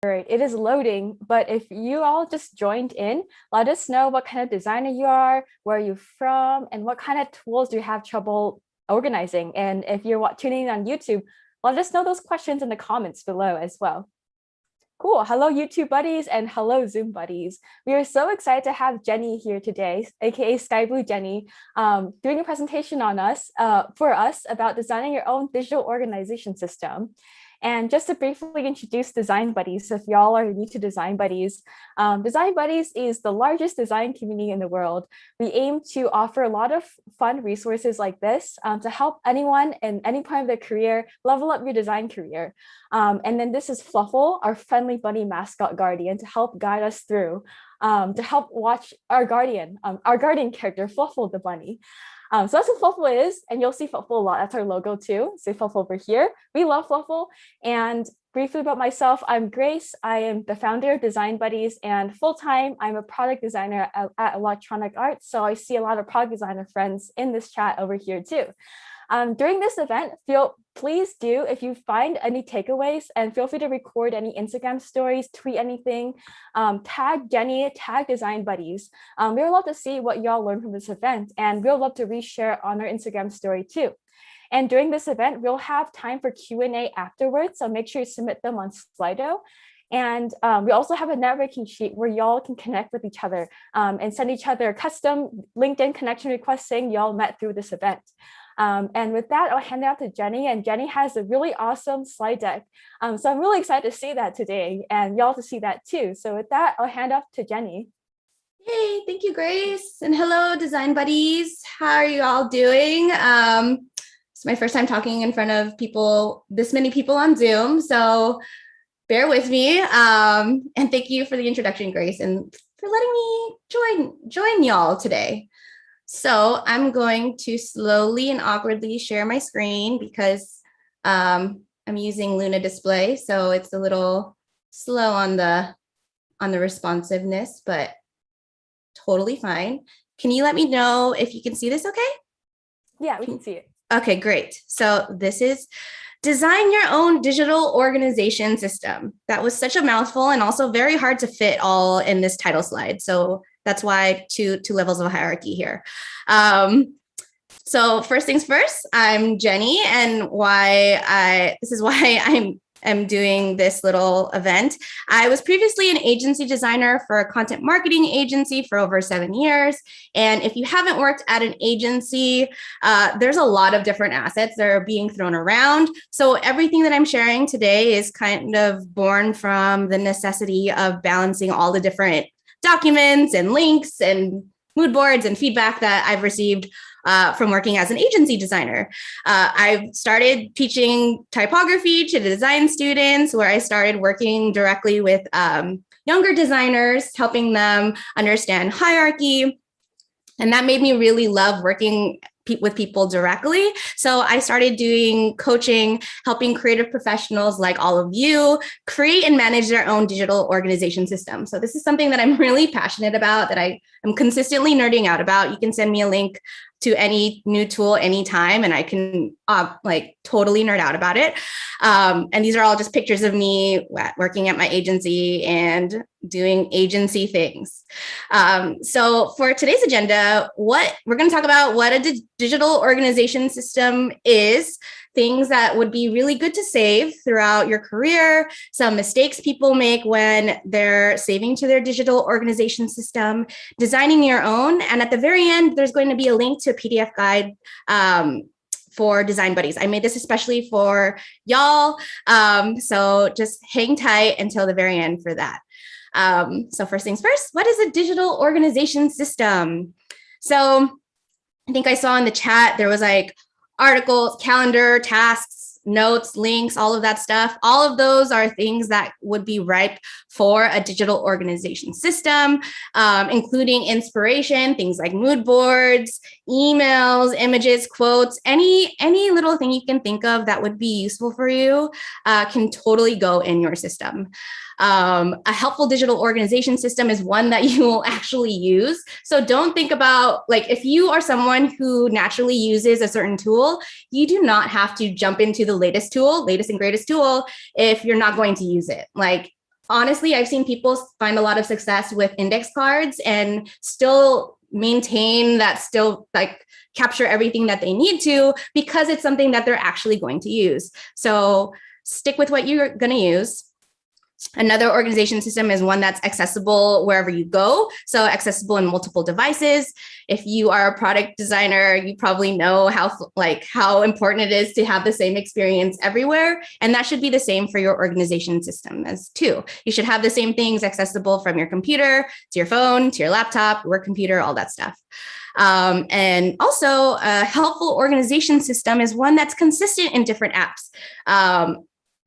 All right, it is loading, but if you all just joined in, let us know what kind of designer you are, where you're from, and what kind of tools do you have trouble organizing. And if you're tuning in on YouTube, let us know those questions in the comments below as well. Cool. Hello, YouTube buddies, and hello, Zoom buddies. We are so excited to have Jenny here today, aka Sky Blue Jenny, doing a presentation on for us about designing your own digital organization system. And just to briefly introduce Design Buddies, so if y'all are new to Design Buddies, Design Buddies is the largest design community in the world. We aim to offer a lot of fun resources like this to help anyone in any point of their career level up your design career. And then this is Fluffle, our friendly bunny mascot guardian, to help guide us through, to help watch our guardian character, Fluffle the bunny. So that's what Fluffle is, and you'll see Fluffle a lot. That's our logo too. So Fluffle over here. We love Fluffle. And briefly about myself, I'm Grace. I am the founder of Design Buddies, and full-time, I'm a product designer at Electronic Arts. So I see a lot of product designer friends in this chat over here too. During this event, please do, if you find any takeaways, and feel free to record any Instagram stories, tweet anything, tag Jenny, tag Design Buddies. We would love to see what y'all learned from this event, and we'll love to reshare on our Instagram story too. And during this event, we'll have time for Q&A afterwards, so make sure you submit them on Slido. And we also have a networking sheet where y'all can connect with each other and send each other custom LinkedIn connection requests saying y'all met through this event. And with that, I'll hand it out to Jenny, and Jenny has a really awesome slide deck. So I'm really excited to see that today, and y'all to see that too. So with that, I'll hand off to Jenny. Hey, thank you, Grace. And hello, Design Buddies. How are you all doing? It's my first time talking in front of this many people on Zoom, so bear with me. And thank you for the introduction, Grace, and for letting me join y'all today. So I'm going to slowly and awkwardly share my screen because I'm using Luna display, so it's a little slow on the responsiveness, but totally fine. Can you let me know if you can see this okay? Yeah, we can see it. Okay, great. So this is design your own digital organization system. That was such a mouthful and also very hard to fit all in this title slide. So that's why two levels of hierarchy here. So first things first, I'm Jenny, and this is why I'm doing this little event. I was previously an agency designer for a content marketing agency for over 7 years. And if you haven't worked at an agency, there's a lot of different assets that are being thrown around. So everything that I'm sharing today is kind of born from the necessity of balancing all the different documents and links and mood boards and feedback that I've received from working as an agency designer. I've started teaching typography to the design students, where I started working directly with younger designers, helping them understand hierarchy. And that made me really love working with people directly. So I started doing coaching, helping creative professionals like all of you create and manage their own digital organization system. So this is something that I'm really passionate about, that I am consistently nerding out about. You can send me a link to any new tool anytime, and I can totally nerd out about it. And these are all just pictures of me working at my agency and doing agency things. So for today's agenda, we're going to talk about what a digital organization system is, things that would be really good to save throughout your career, some mistakes people make when they're saving to their digital organization system, designing your own. And at the very end, there's going to be a link to a PDF guide for Design Buddies. I made this especially for y'all. So just hang tight until the very end for that. So first things first, what is a digital organization system? So I think I saw in the chat, there was articles, calendar, tasks, notes, links, all of that stuff. All of those are things that would be ripe for a digital organization system, including inspiration, things like mood boards, emails, images, quotes, any little thing you can think of that would be useful for you can totally go in your system. A helpful digital organization system is one that you will actually use. So don't think about, if you are someone who naturally uses a certain tool, you do not have to jump into the latest and greatest tool if you're not going to use it. honestly, I've seen people find a lot of success with index cards and still maintain that, still like capture everything that they need to, because it's something that they're actually going to use. So stick with what you're going to use. Another organization system is one that's accessible wherever you go. So accessible in multiple devices. If you are a product designer, you probably know how important it is to have the same experience everywhere. And that should be the same for your organization system as too. You should have the same things accessible from your computer to your phone, to your laptop, work computer, all that stuff. And also a helpful organization system is one that's consistent in different apps.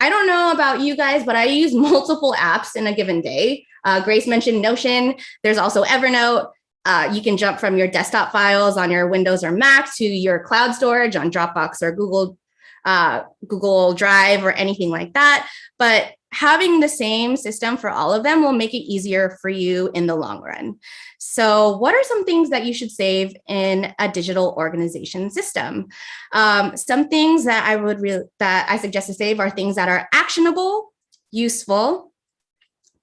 I don't know about you guys, but I use multiple apps in a given day. Grace mentioned Notion. There's also Evernote. You can jump from your desktop files on your Windows or Mac to your cloud storage on Dropbox or Google Drive or anything like that. But having the same system for all of them will make it easier for you in the long run. So what are some things that you should save in a digital organization system? Some things that I suggest to save are things that are actionable, useful,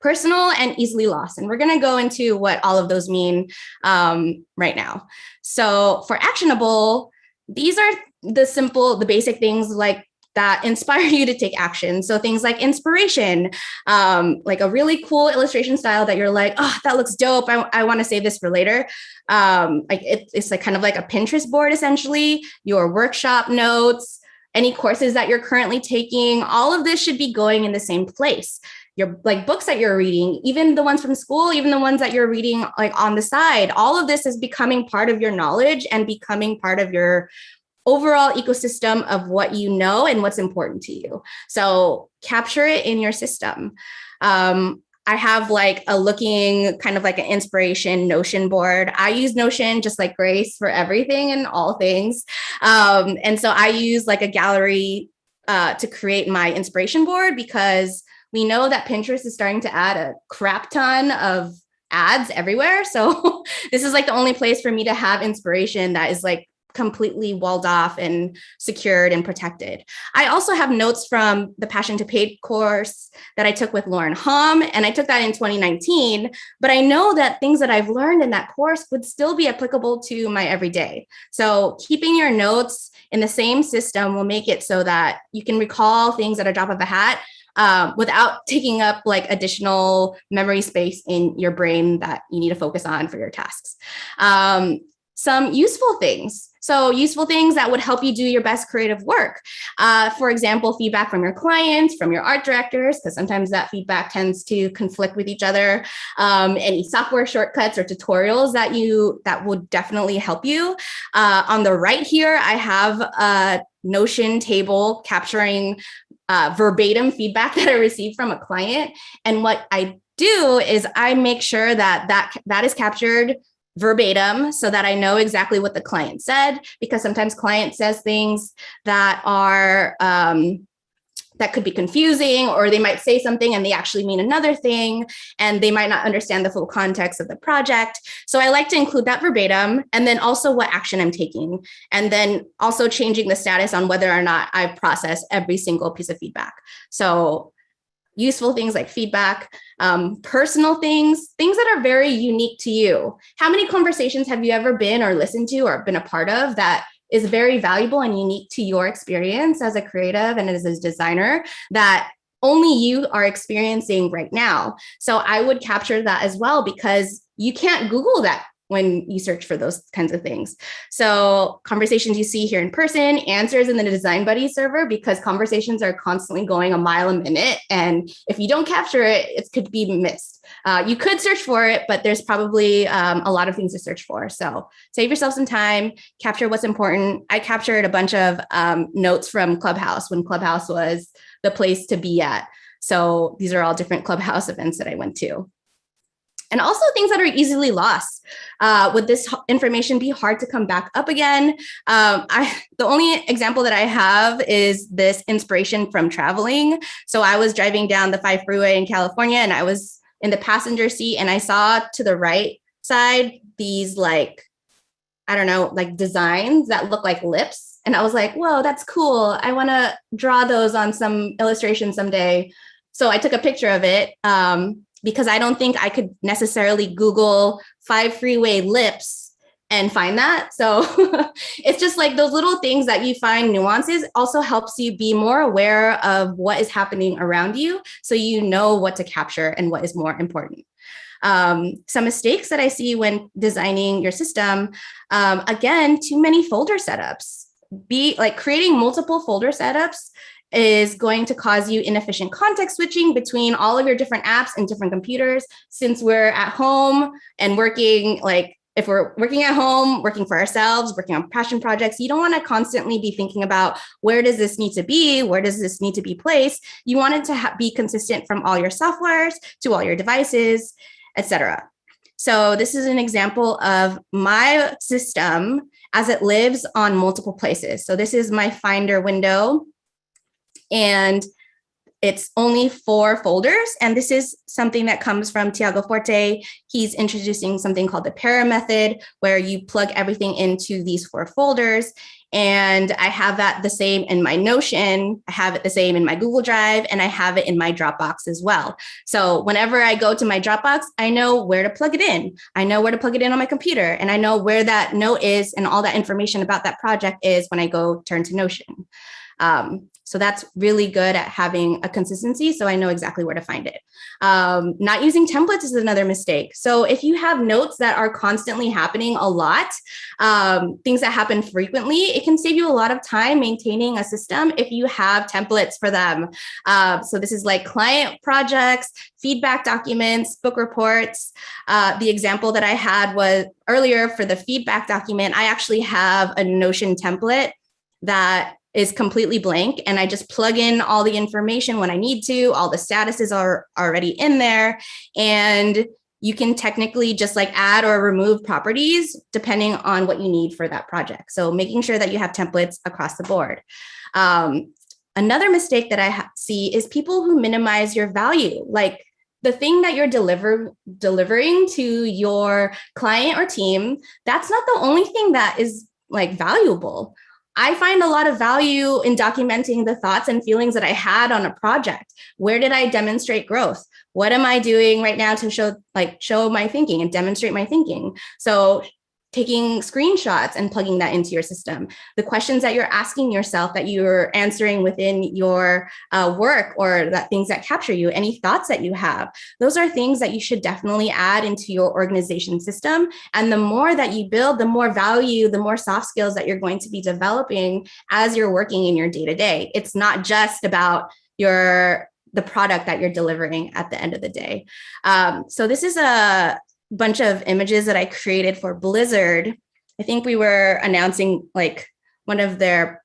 personal, and easily lost. And we're going to go into what all of those mean right now. So for actionable, these are the basic things like that inspire you to take action. So things like inspiration, like a really cool illustration style that you're like, oh, that looks dope. I want to save this for later. Like it's like kind of like a Pinterest board, essentially. Your workshop notes, any courses that you're currently taking, all of this should be going in the same place. Your like books that you're reading, even the ones from school, even the ones that you're reading like on the side, all of this is becoming part of your knowledge and becoming part of your overall ecosystem of what you know and what's important to you. So capture it in your system. I have like a looking kind of like an inspiration Notion board. I use Notion just like Grace for everything and all things. And so I use like a gallery to create my inspiration board, because we know that Pinterest is starting to add a crap ton of ads everywhere. So this is like the only place for me to have inspiration that is like completely walled off and secured and protected. I also have notes from the Passion to Paid course that I took with Lauren Hom, and I took that in 2019, but I know that things that I've learned in that course would still be applicable to my everyday. So keeping your notes in the same system will make it so that you can recall things at a drop of a hat without taking up like additional memory space in your brain that you need to focus on for your tasks. Some useful things. So useful things that would help you do your best creative work. For example, feedback from your clients, from your art directors, because sometimes that feedback tends to conflict with each other. Any software shortcuts or tutorials that would definitely help you. On the right here, I have a Notion table capturing verbatim feedback that I received from a client. And what I do is I make sure that is captured verbatim so that I know exactly what the client said, because sometimes client says things that are that could be confusing, or they might say something and they actually mean another thing, and they might not understand the full context of the project. So I like to include that verbatim, and then also what action I'm taking, and then also changing the status on whether or not I've processed every single piece of feedback. So useful things like feedback, personal things that are very unique to you. How many conversations have you ever been or listened to or been a part of that is very valuable and unique to your experience as a creative and as a designer that only you are experiencing right now? So I would capture that as well, because you can't Google that when you search for those kinds of things. So conversations you see here in person, answers in the Design Buddy server, because conversations are constantly going a mile a minute. And if you don't capture it, it could be missed. You could search for it, but there's probably a lot of things to search for. So save yourself some time, capture what's important. I captured a bunch of notes from Clubhouse when Clubhouse was the place to be at. So these are all different Clubhouse events that I went to. And also things that are easily lost. Would this information be hard to come back up again? The only example that I have is this inspiration from traveling. So I was driving down the 5 freeway in California, and I was in the passenger seat, and I saw to the right side these like, I don't know, like designs that look like lips. And I was like, whoa, that's cool. I want to draw those on some illustration someday. So I took a picture of it because I don't think I could necessarily Google 5 freeway lips and find that. So it's just like those little things that you find nuances also helps you be more aware of what is happening around you, so you know what to capture and what is more important. Some mistakes that I see when designing your system, again, too many folder setups. Creating multiple folder setups is going to cause you inefficient context switching between all of your different apps and different computers. Since we're at home and working, like if we're working at home, working for ourselves, working on passion projects, you don't want to constantly be thinking about where does this need to be? Where does this need to be placed? You want it to be consistent from all your softwares to all your devices, etc. So this is an example of my system as it lives on multiple places. So this is my Finder window, and it's only 4 folders. And this is something that comes from Tiago Forte. He's introducing something called the para method, where you plug everything into these 4 folders. And I have that the same in my Notion. I have it the same in my Google Drive, and I have it in my Dropbox as well. So whenever I go to my Dropbox, I know where to plug it in. I know where to plug it in on my computer, and I know where that note is and all that information about that project is when I go turn to Notion. So that's really good at having a consistency, so I know exactly where to find it. Not using templates is another mistake. So if you have notes that are constantly happening a lot, things that happen frequently, it can save you a lot of time maintaining a system if you have templates for them. So this is like client projects, feedback documents, book reports. The example that I had was earlier for the feedback document, I actually have a Notion template that is completely blank, and I just plug in all the information when I need to. All the statuses are already in there, and you can technically just like add or remove properties depending on what you need for that project. So making sure that you have templates across the board. Another mistake that I see is people who minimize your value. Like the thing that you're delivering to your client or team, that's not the only thing that is like valuable. I find a lot of value in documenting the thoughts and feelings that I had on a project. Where did I demonstrate growth? What am I doing right now to show my thinking and demonstrate my thinking? So taking screenshots and plugging that into your system. The questions that you're asking yourself that you're answering within your work, or that things that capture you, any thoughts that you have, those are things that you should definitely add into your organization system. And the more that you build, the more value, the more soft skills that you're going to be developing as you're working in your day-to-day. It's not just about the product that you're delivering at the end of the day. So this is a bunch of images that I created for Blizzard. I think we were announcing like one of their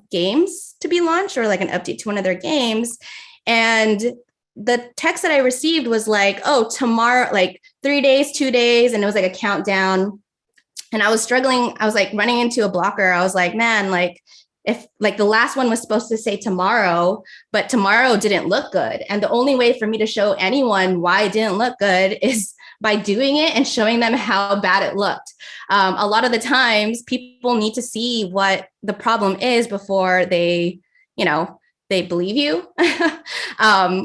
games to be launched, or like an update to one of their games. And the text that I received was like, oh, tomorrow, like 3 days, 2 days. And it was like a countdown. And I was struggling. I was like running into a blocker. I was like, man, like if like the last one was supposed to say tomorrow, but tomorrow didn't look good. And the only way for me to show anyone why it didn't look good is by doing it and showing them how bad it looked. A lot of the times people need to see what the problem is before they believe you,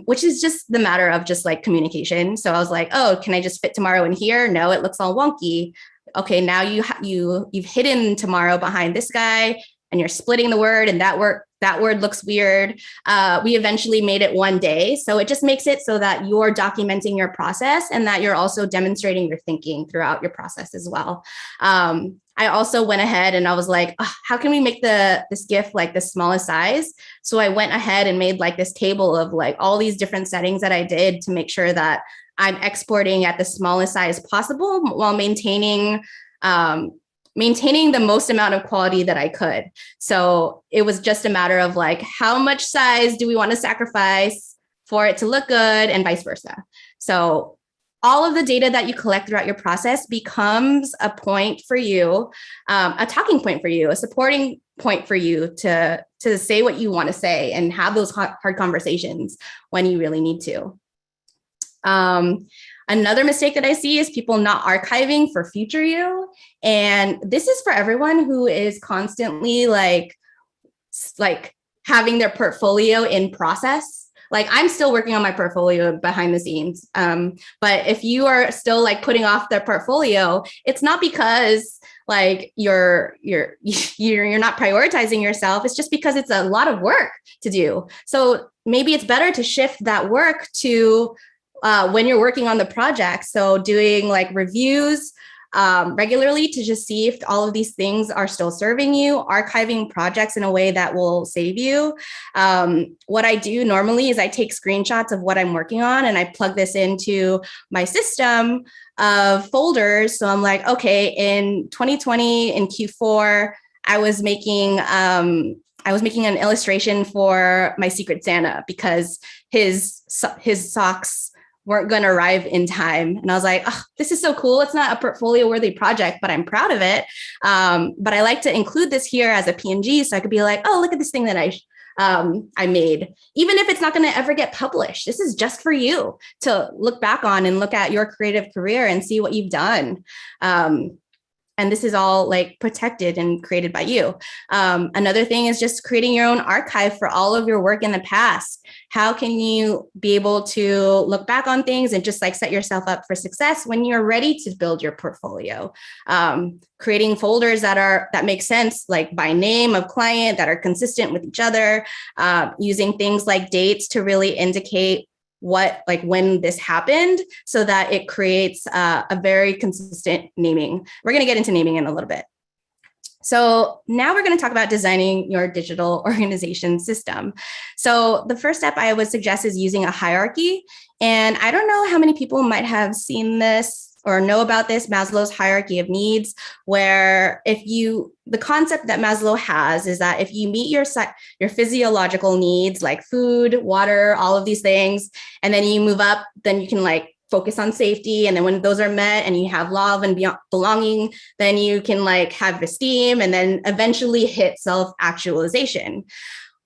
which is just the matter of just like communication. So I was like, oh, can I just fit tomorrow in here? No, it looks all wonky. Okay, now you've hidden tomorrow behind this guy, and you're splitting the word, and that word looks weird. We eventually made it 1 day. So it just makes it so that you're documenting your process, and that you're also demonstrating your thinking throughout your process as well. I also went ahead and I was like, oh, how can we make this GIF like the smallest size? So I went ahead and made like this table of like all these different settings that I did to make sure that I'm exporting at the smallest size possible while maintaining the most amount of quality that I could. So it was just a matter of like, how much size do we want to sacrifice for it to look good, and vice versa. So all of the data that you collect throughout your process becomes a point for you, a talking point for you, a supporting point for you to say what you want to say and have those hard conversations when you really need to. Another mistake that I see is people not archiving for future you. And this is for everyone who is constantly like having their portfolio in process. like I'm still working on my portfolio behind the scenes. But if you are still like putting off their portfolio, it's not because like you're not prioritizing yourself. It's just because it's a lot of work to do. So maybe it's better to shift that work to when you're working on the project. So doing like reviews regularly to just see if all of these things are still serving you, archiving projects in a way that will save you. What I do normally is I take screenshots of what I'm working on and I plug this into my system of folders. So I'm like, okay, in 2020, in Q4, I was making an illustration for my Secret Santa because his socks weren't going to arrive in time. And I was like, oh, this is so cool. It's not a portfolio worthy project, but I'm proud of it. But I like to include this here as a PNG so I could be like, oh, look at this thing that I made. Even if it's not going to ever get published, this is just for you to look back on and look at your creative career and see what you've done. And this is all like protected and created by you. Another thing is just creating your own archive for all of your work in the past. How can you be able to look back on things and just like set yourself up for success when you're ready to build your portfolio? Creating folders that make sense, like by name of client, that are consistent with each other, using things like dates to really indicate when this happened so that it creates a very consistent naming. We're going to get into naming in a little bit. So now we're going to talk about designing your digital organization system. So the first step I would suggest is using a hierarchy. And I don't know how many people might have seen this or know about this, Maslow's hierarchy of needs, where the concept that Maslow has is that if you meet your physiological needs like food, water, all of these things, and then you move up, then you can like focus on safety. And then when those are met and you have love and belonging, then you can like have esteem and then eventually hit self-actualization.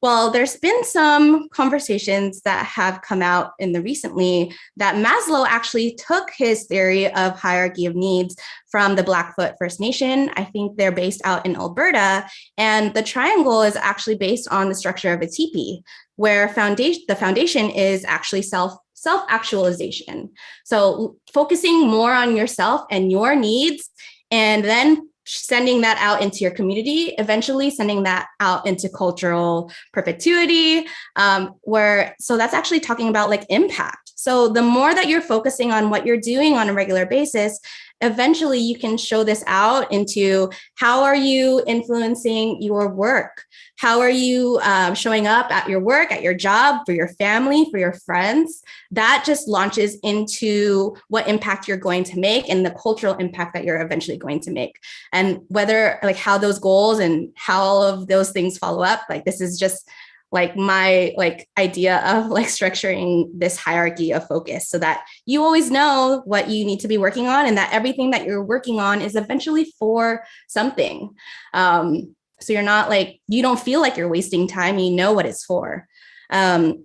Well, there's been some conversations that have come out in the recently that Maslow actually took his theory of hierarchy of needs from the Blackfoot First Nation. I think they're based out in Alberta. And the triangle is actually based on the structure of a teepee, where the foundation is actually self-actualization. So focusing more on yourself and your needs, and then sending that out into your community, eventually sending that out into cultural perpetuity, so that's actually talking about like impact. So the more that you're focusing on what you're doing on a regular basis, eventually you can show this out into how are you influencing your work? How are you showing up at your work, at your job, for your family, for your friends? That just launches into what impact you're going to make and the cultural impact that you're eventually going to make. And whether like how those goals and how all of those things follow up, like this is just like my like idea of like structuring this hierarchy of focus so that you always know what you need to be working on and that everything that you're working on is eventually for something. So you're not like, you don't feel like you're wasting time, you know what it's for. And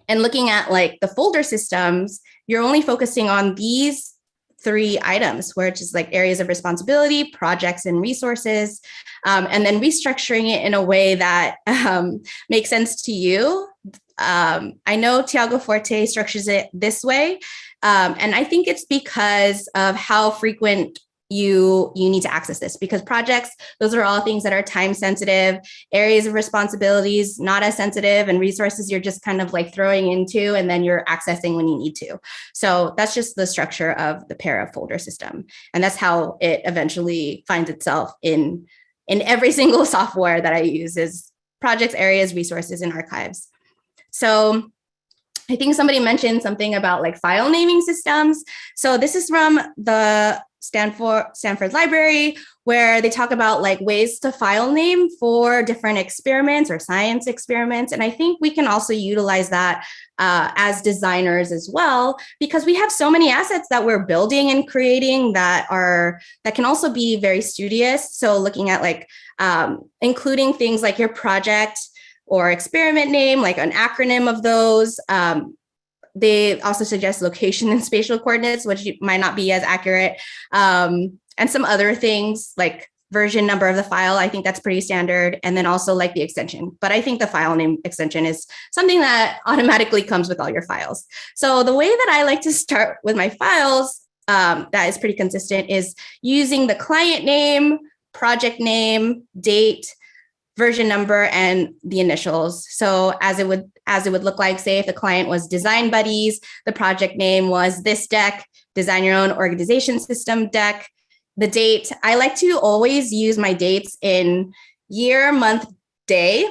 looking at like the folder systems, you're only focusing on these 3 items, which is like areas of responsibility, projects and resources, and then restructuring it in a way that makes sense to you. I know Tiago Forte structures it this way. And I think it's because of how frequent you need to access this, because projects, those are all things that are time sensitive, areas of responsibilities, not as sensitive, and resources you're just kind of like throwing into and then you're accessing when you need to. So that's just the structure of the para folder system. And that's how it eventually finds itself in every single software that I use is projects, areas, resources, and archives. So I think somebody mentioned something about like file naming systems. So this is from the Stanford Library, where they talk about like ways to file name for different experiments or science experiments. And I think we can also utilize that as designers as well, because we have so many assets that we're building and creating that can also be very studious. So looking at like including things like your project or experiment name, like an acronym of those. They also suggest location and spatial coordinates, which might not be as accurate. And some other things like version number of the file. I think that's pretty standard. And then also like the extension. But I think the file name extension is something that automatically comes with all your files. So the way that I like to start with my files that is pretty consistent is using the client name, project name, date, version number, and the initials. So as it would look like, say if the client was Design Buddies, the project name was this deck, Design Your Own Organization System deck. The date, I like to always use my dates in year, month, day.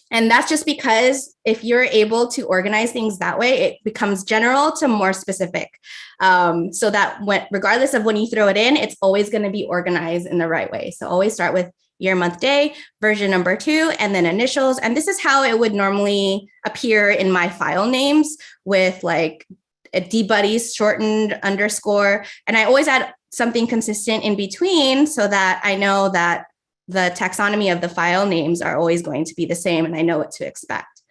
And that's just because if you're able to organize things that way, it becomes general to more specific. So that regardless of when you throw it in, it's always going to be organized in the right way. So always start with year, month, day, version number 2, and then initials. And this is how it would normally appear in my file names with like a dbuddies, shortened, underscore. And I always add something consistent in between so that I know that the taxonomy of the file names are always going to be the same and I know what to expect.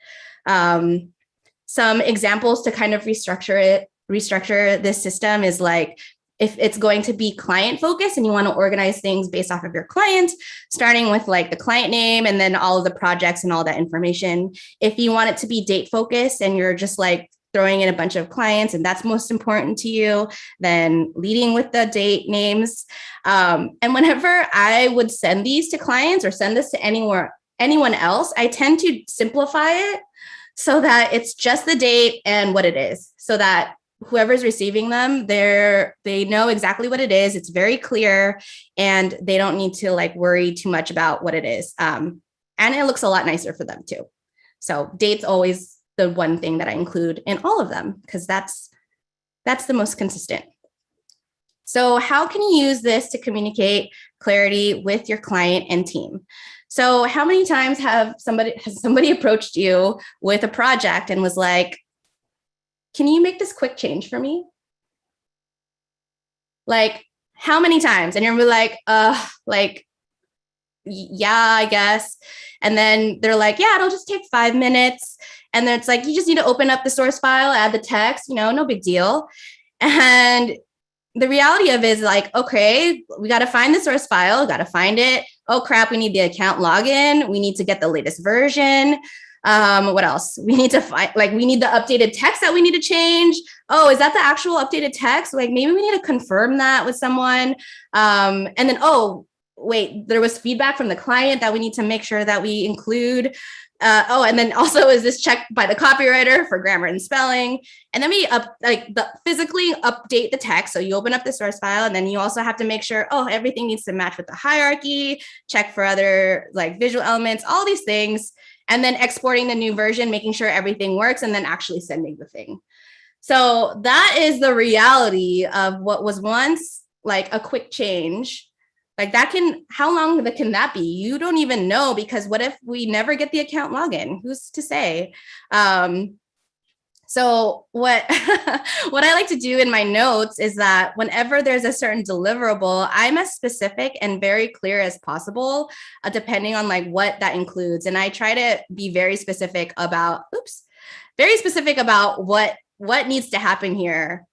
Some examples to kind of restructure this system is like, if it's going to be client focused and you want to organize things based off of your client, starting with like the client name and then all of the projects and all that information. If you want it to be date focused and you're just like throwing in a bunch of clients and that's most important to you, then leading with the date names. And whenever I would send these to clients or send this to anyone else, I tend to simplify it so that it's just the date and what it is, so that whoever's receiving them, they know exactly what it is. It's very clear and they don't need to like worry too much about what it is. And it looks a lot nicer for them too. So date's always the one thing that I include in all of them because that's the most consistent. So how can you use this to communicate clarity with your client and team? So how many times has somebody approached you with a project and was like, can you make this quick change for me? Like how many times? And you're like, yeah, I guess. And then they're like, yeah, it'll just take 5 minutes. And then it's like, you just need to open up the source file, add the text, no big deal. And the reality of it is like, okay, we got to find the source file, got to find it. Oh crap, we need the account login. We need to get the latest version. What else? We need to find, like, we need the updated text that we need to change. Oh, is that the actual updated text? Like maybe we need to confirm that with someone. And then, oh, wait, there was feedback from the client that we need to make sure that we include. And then also is this checked by the copywriter for grammar and spelling? And then we physically update the text. So you open up the source file and then you also have to make sure, everything needs to match with the hierarchy, check for other like visual elements, all these things. And then exporting the new version, making sure everything works, and then actually sending the thing. So that is the reality of what was once like a quick change. Like how long can that be? You don't even know, because what if we never get the account login? Who's to say? So what I like to do in my notes is that whenever there's a certain deliverable, I'm as specific and very clear as possible, depending on like what that includes. And I try to be very specific about, what needs to happen here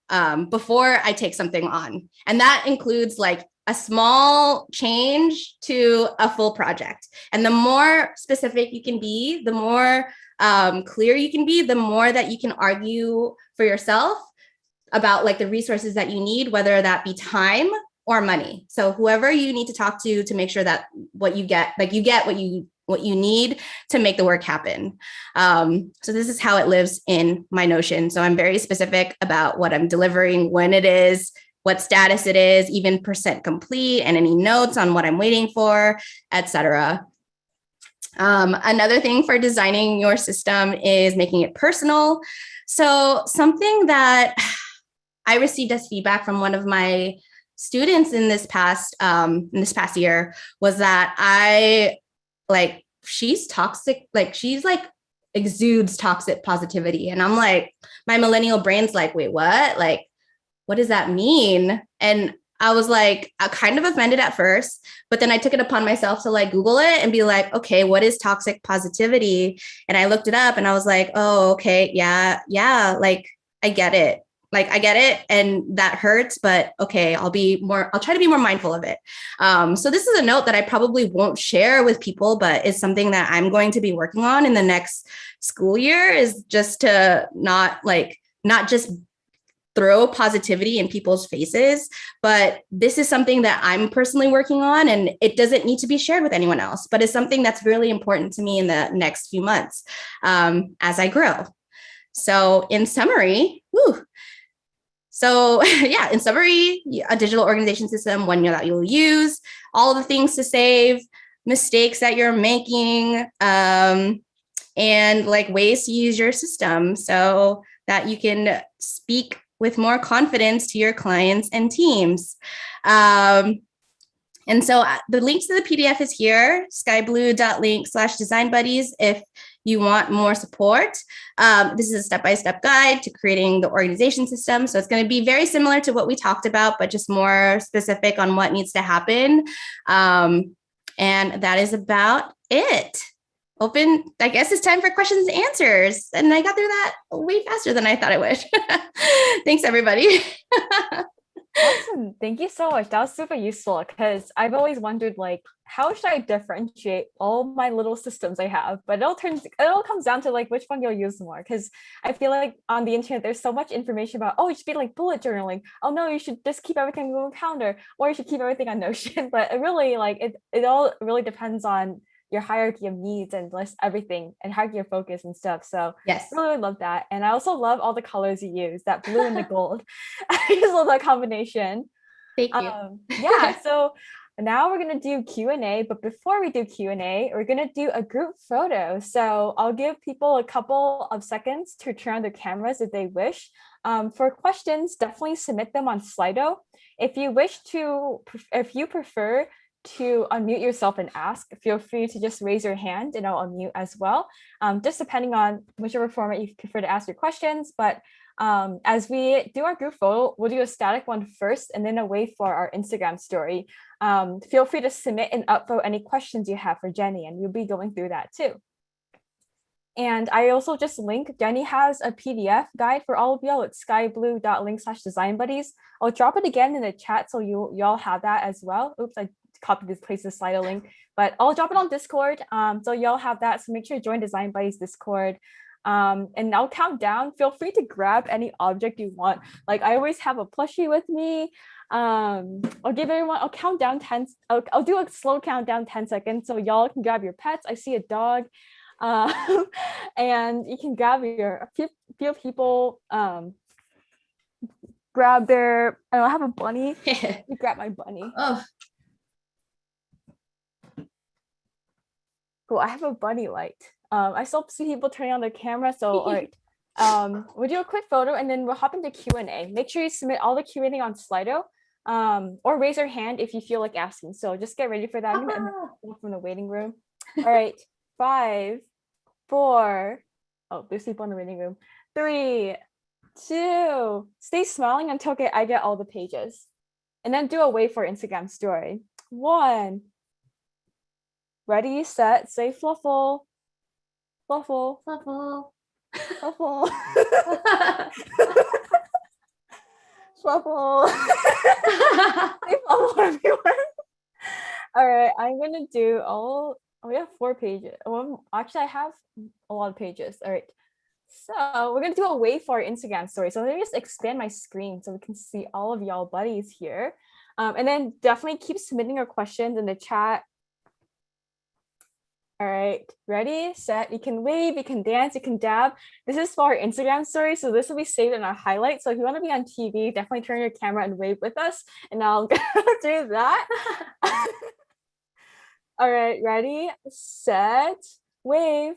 before I take something on. And that includes like a small change to a full project. And the more specific you can be, the more clear you can be, the more that you can argue for yourself about like the resources that you need, whether that be time or money. So whoever you need to talk to make sure that what you get, like you get what you need to make the work happen. So this is how it lives in my Notion. So I'm very specific about what I'm delivering, when it is, what status it is, even percent complete, and any notes on what I'm waiting for, etc. Another thing for designing your system is making it personal. So something that I received as feedback from one of my students in this past year was that she's toxic, like she's like exudes toxic positivity. And I'm like, my millennial brain's like, wait, what? Like, what does that mean? And I was like, I kind of offended at first, but then I took it upon myself to like Google it and be like, okay, what is toxic positivity? And I looked it up and I was like, oh, okay. Yeah. Like I get it. like, I get it and that hurts, but okay, I'll try to be more mindful of it. So this is a note that I probably won't share with people, but it's something that I'm going to be working on in the next school year, is just to not just throw positivity in people's faces, but this is something that I'm personally working on, and it doesn't need to be shared with anyone else, but it's something that's really important to me in the next few months as I grow. So in summary, a digital organization system, one that you'll use, all the things to save, mistakes that you're making, and like ways to use your system so that you can speak with more confidence to your clients and teams. And so the link to the PDF is here, skyblue.link/design buddies, if you want more support. This is a step-by-step guide to creating the organization system. So it's going to be very similar to what we talked about, but just more specific on what needs to happen. And that is about it. I guess it's time for questions and answers. And I got through that way faster than I thought I would. Thanks, everybody. Awesome. Thank you so much. That was super useful, because I've always wondered, like, how should I differentiate all my little systems I have? But it all comes down to like which one you'll use more. Because I feel like on the internet, there's so much information about, oh, you should be like bullet journaling. Oh no, you should just keep everything on Google Calendar, or you should keep everything on Notion. But it really, like, it all really depends on your hierarchy of needs and list everything and hierarchy of focus and stuff. So yes, really love that. And I also love all the colors you use, that blue and the gold. I just love that combination. thank you. Yeah, so now we're gonna do Q&A, but before we do Q&A, we're gonna do a group photo. So I'll give people a couple of seconds to turn on their cameras if they wish. For questions, definitely submit them on Slido. If you prefer to unmute yourself and ask, feel free to just raise your hand and I'll unmute as well. Just depending on whichever format you prefer to ask your questions. But as we do our group photo, we'll do a static one first and then a wave for our Instagram story. Feel free to submit and upvote any questions you have for Jenny, and we'll be going through that too. And I also just Jenny has a PDF guide for all of y'all. It's skyblue.link/design buddies. I'll drop it again in the chat so y'all have that as well. Oops, I copied this place the Slido link, but I'll drop it on Discord. So y'all have that. So make sure to join Design Buddies Discord. And I'll count down. Feel free to grab any object you want. Like, I always have a plushie with me. I'll count down 10. I'll do a slow countdown 10 seconds so y'all can grab your pets. I see a dog. And you can grab a few people grab their, I have a bunny. You grab my bunny. Oh. Cool. I have a bunny light. I still see people turning on their camera, so all right. We'll do a quick photo and then we'll hop into Q&A. Make sure you submit all the Q&A on Slido, or raise your hand if you feel like asking. So just get ready for that. I'm gonna from the waiting room. All right, 5, 4. Oh, there's people in the waiting room. 3, 2. Stay smiling until I get all the pages, and then do a wave for Instagram story. 1. Ready, set, say fluffle. Fluffle. Fluffle. Fluffle. Fluffle. Say fluffle everywhere. All right, I'm gonna do we have 4 pages. Actually, I have a lot of pages. All right. So we're gonna do a wave for our Instagram story. So let me just expand my screen so we can see all of y'all buddies here. And then definitely keep submitting your questions in the chat. All right, ready, set. You can wave, you can dance, you can dab. This is for our Instagram story, so this will be saved in our highlights. So if you want to be on TV, definitely turn your camera and wave with us, and I'll do that. All right, ready, set, wave.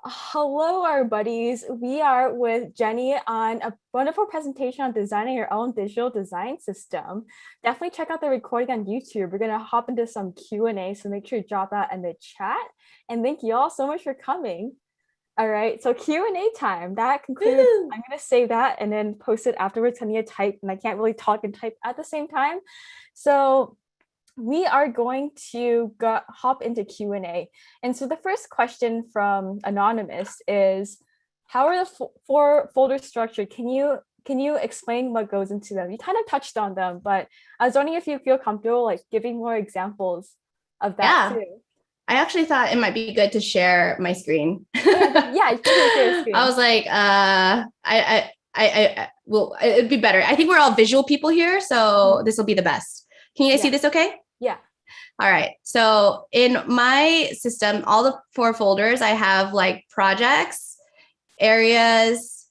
Hello, our buddies. We are with Jenny on a wonderful presentation on designing your own digital design system. Definitely check out the recording on YouTube. We're gonna hop into some Q&A, so make sure you drop that in the chat. And thank you all so much for coming. All right, so Q&A time. That concludes. Woo! I'm gonna save that and then post it afterwards. I need to type, and I can't really talk and type at the same time. So we are going to hop into Q&A. And so the first question from Anonymous is, how are the four folders structured? Can you explain what goes into them? You kind of touched on them, but I was wondering if you feel comfortable like giving more examples of that Yeah. too. I actually thought it might be good to share my screen. Oh yeah, you can share your I screen. was like, well, it'd be better. I think we're all visual people here, so this will be the best. Can you guys see Yeah, this okay? yeah. All right. So in my system, all the four folders, I have like projects, areas,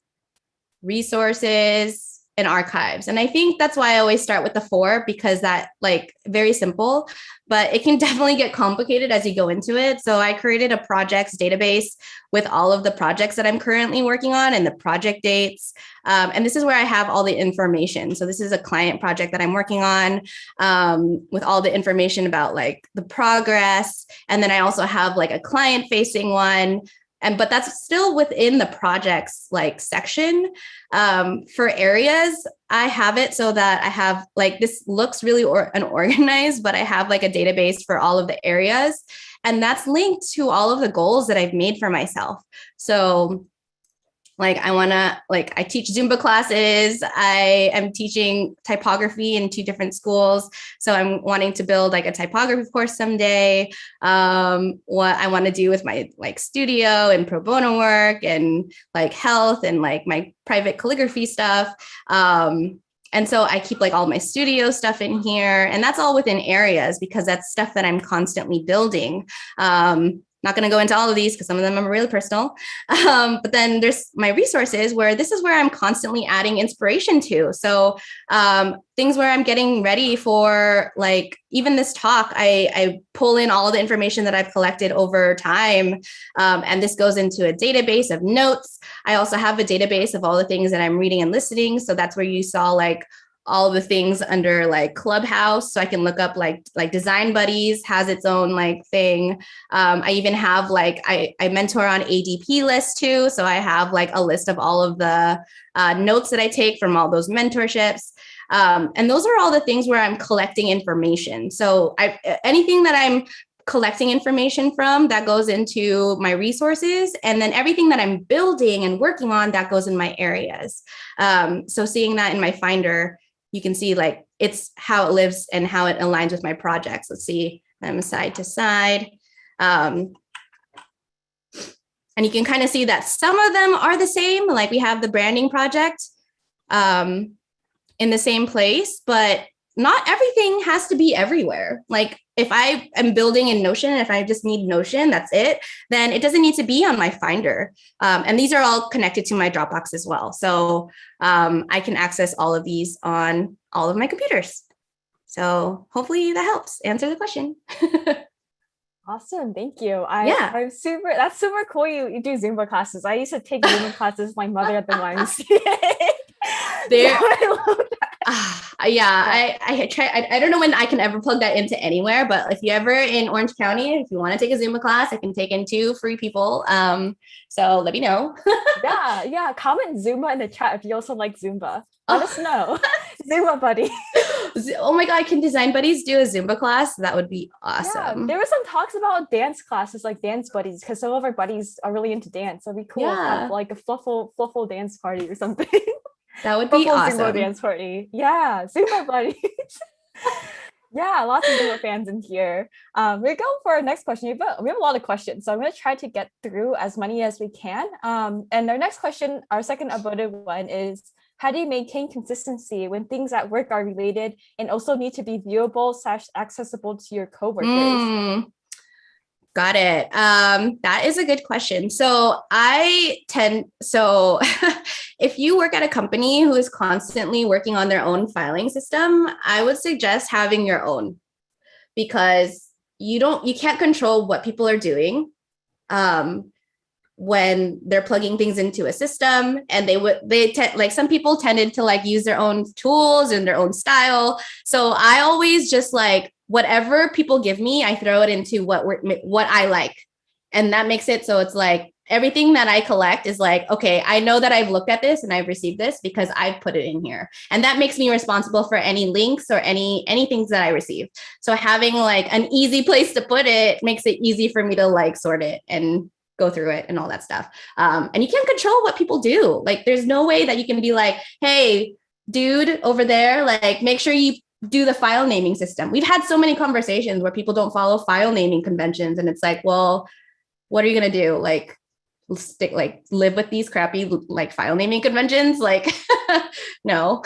resources, and archives. And I think that's why I always start with the four, because that like very simple, but it can definitely get complicated as you go into it. So I created a projects database with all of the projects that I'm currently working on and the project dates. And this is where I have all the information. So this is a client project that I'm working on, with all the information about like the progress. And then I also have like a client facing one, but that's still within the projects like section. For areas, I have it so that I have like, this looks really unorganized, but I have like a database for all of the areas, and that's linked to all of the goals that I've made for myself. So like I teach Zumba classes. I am teaching typography in 2 different schools. So I'm wanting to build like a typography course someday. What I want to do with my like studio and pro bono work and like health and like my private calligraphy stuff. And so I keep like all my studio stuff in here, and that's all within areas because that's stuff that I'm constantly building. Not going to go into all of these because some of them are really personal. But then there's my resources, where this is where I'm constantly adding inspiration to. So things where I'm getting ready for like even this talk, I pull in all the information that I've collected over time. And this goes into a database of notes. I also have a database of all the things that I'm reading and listening. So that's where you saw like all the things under like Clubhouse. So I can look up like Design Buddies has its own like thing. I even have like, I mentor on ADP list too. So I have like a list of all of the notes that I take from all those mentorships. And those are all the things where I'm collecting information. So anything that I'm collecting information from, that goes into my resources, and then everything that I'm building and working on, that goes in my areas. So seeing that in my Finder, you can see like it's how it lives and how it aligns with my projects. Let's see, I'm side to side. And you can kind of see that some of them are the same. Like we have the branding project in the same place, but not everything has to be everywhere. Like if I am building in Notion, and if I just need Notion, that's it, then it doesn't need to be on my Finder. And these are all connected to my Dropbox as well. So I can access all of these on all of my computers. So hopefully that helps answer the question. Awesome, thank you. Yeah. That's super cool. You do Zumba classes. I used to take Zumba classes with my mother at the YMCA. There. So I love I try. I don't know when I can ever plug that into anywhere, but if you ever in Orange County, if you want to take a Zumba class, I can take in 2 free people. So let me know. yeah. Comment Zumba in the chat if you also like Zumba. Let us know. Zumba buddy. Oh my God, can Design Buddies do a Zumba class? That would be awesome. Yeah, there were some talks about dance classes, like dance buddies, because some of our buddies are really into dance. So it'd be cool to have like a fluffle dance party or something. That would be awesome. Zumba dance party. Yeah, Zumba buddies. Yeah, lots of Zumba fans in here. We're going for our next question. We have a lot of questions, so I'm going to try to get through as many as we can. And our next question, our second upvoted one, is how do you maintain consistency when things at work are related and also need to be viewable / accessible to your coworkers? Got it. That is a good question. So if you work at a company who is constantly working on their own filing system, I would suggest having your own, because you can't control what people are doing when they're plugging things into a system, and like some people tended to like use their own tools and their own style. So I always just like, whatever people give me, I throw it into what I like. And that makes it so it's like everything that I collect is like, okay, I know that I've looked at this and I've received this because I've put it in here. And that makes me responsible for any links or any things that I receive. So having like an easy place to put it makes it easy for me to like sort it and go through it and all that stuff. And you can't control what people do. Like, there's no way that you can be like, hey, dude over there, like, make sure you do the file naming system. We've had so many conversations where people don't follow file naming conventions. And it's like, well, what are you going to do? Like, live with these crappy, like, file naming conventions? Like, no.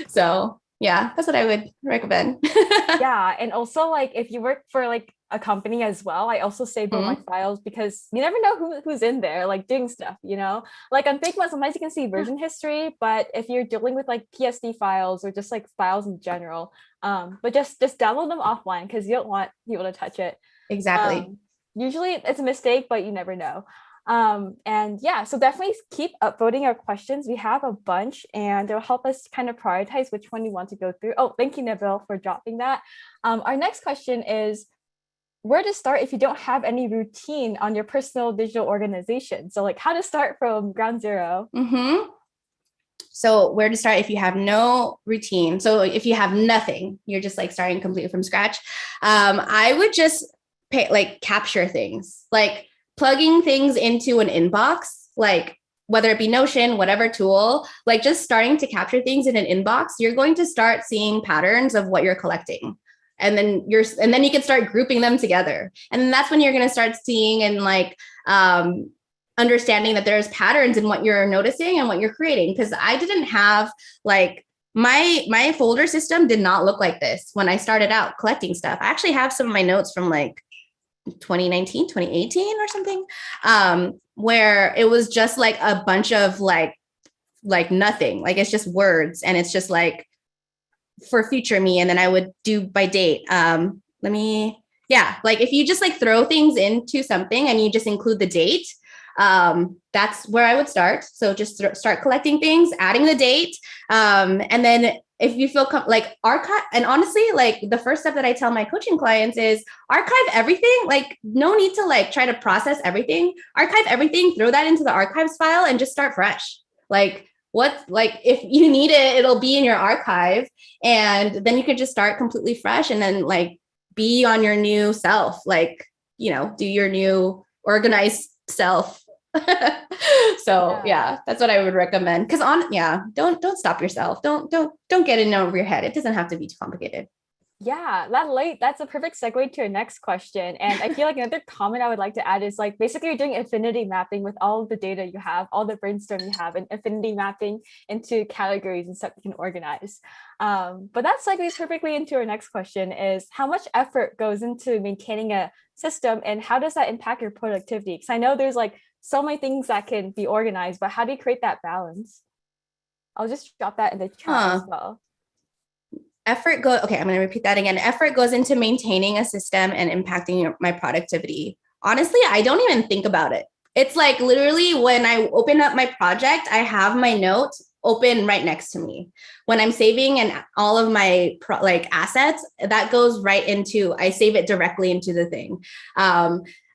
So yeah, that's what I would recommend. Yeah. And also, like, if you work for like a company as well, I also save all my files because you never know who's in there, like, doing stuff, like on Figma, sometimes you can see version history, but if you're dealing with like PSD files or just like files in general, but just download them offline because you don't want people to touch it. Exactly. Usually it's a mistake, but you never know. And yeah, so definitely keep upvoting our questions. We have a bunch and it'll help us kind of prioritize which one you want to go through. Oh, thank you, Nabil, for dropping that. Our next question is where to start if you don't have any routine on your personal digital organization. So like how to start from ground zero. So where to start if you have no routine. So if you have nothing, you're just like starting completely from scratch. I would just capture things, like plugging things into an inbox, like whether it be Notion, whatever tool, like just starting to capture things in an inbox, you're going to start seeing patterns of what you're collecting. And then you can start grouping them together. And then that's when you're going to start seeing and like understanding that there's patterns in what you're noticing and what you're creating. Because I didn't have like my folder system did not look like this when I started out collecting stuff. I actually have some of my notes from like 2019, 2018 or something, where it was just like a bunch of like nothing, like it's just words and it's just like for future me. And then I would do by date. Like if you just like throw things into something and you just include the date, that's where I would start. So just start collecting things, adding the date. And then if you feel like archive, and honestly, like the first step that I tell my coaching clients is archive everything. Like no need to like try to process everything, archive everything, throw that into the archives file and just start fresh. Like if you need it, it'll be in your archive and then you could just start completely fresh and then like be on your new self, like, do your new organized self. So yeah, that's what I would recommend. Cause don't stop yourself. Don't get in over your head. It doesn't have to be too complicated. Yeah, that's a perfect segue to our next question. And I feel like another comment I would like to add is like basically you're doing affinity mapping with all the data you have, all the brainstorm you have, and affinity mapping into categories and stuff you can organize. But that segues perfectly into our next question is how much effort goes into maintaining a system and how does that impact your productivity? Because I know there's like so many things that can be organized, but how do you create that balance? I'll just drop that in the chat as well. I'm going to repeat that again. Effort goes into maintaining a system and impacting my productivity. Honestly, I don't even think about it. It's like literally when I open up my project, I have my note open right next to me. When I'm saving and all of my assets, that goes right into, I save it directly into the thing.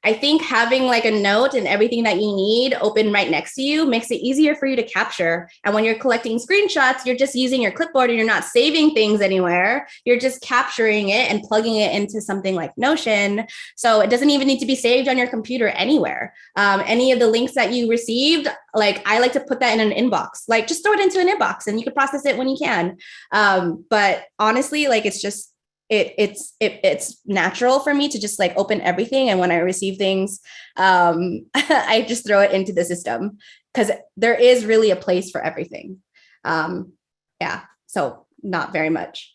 I think having like a note and everything that you need open right next to you makes it easier for you to capture. And when you're collecting screenshots, you're just using your clipboard and you're not saving things anywhere. You're just capturing it and plugging it into something like Notion. So it doesn't even need to be saved on your computer anywhere. Any of the links that you received, like I like to put that in an inbox, like just throw it into an inbox and you can process it when you can. But honestly, like it's just, it's natural for me to just like open everything. And when I receive things, I just throw it into the system because there is really a place for everything. So not very much.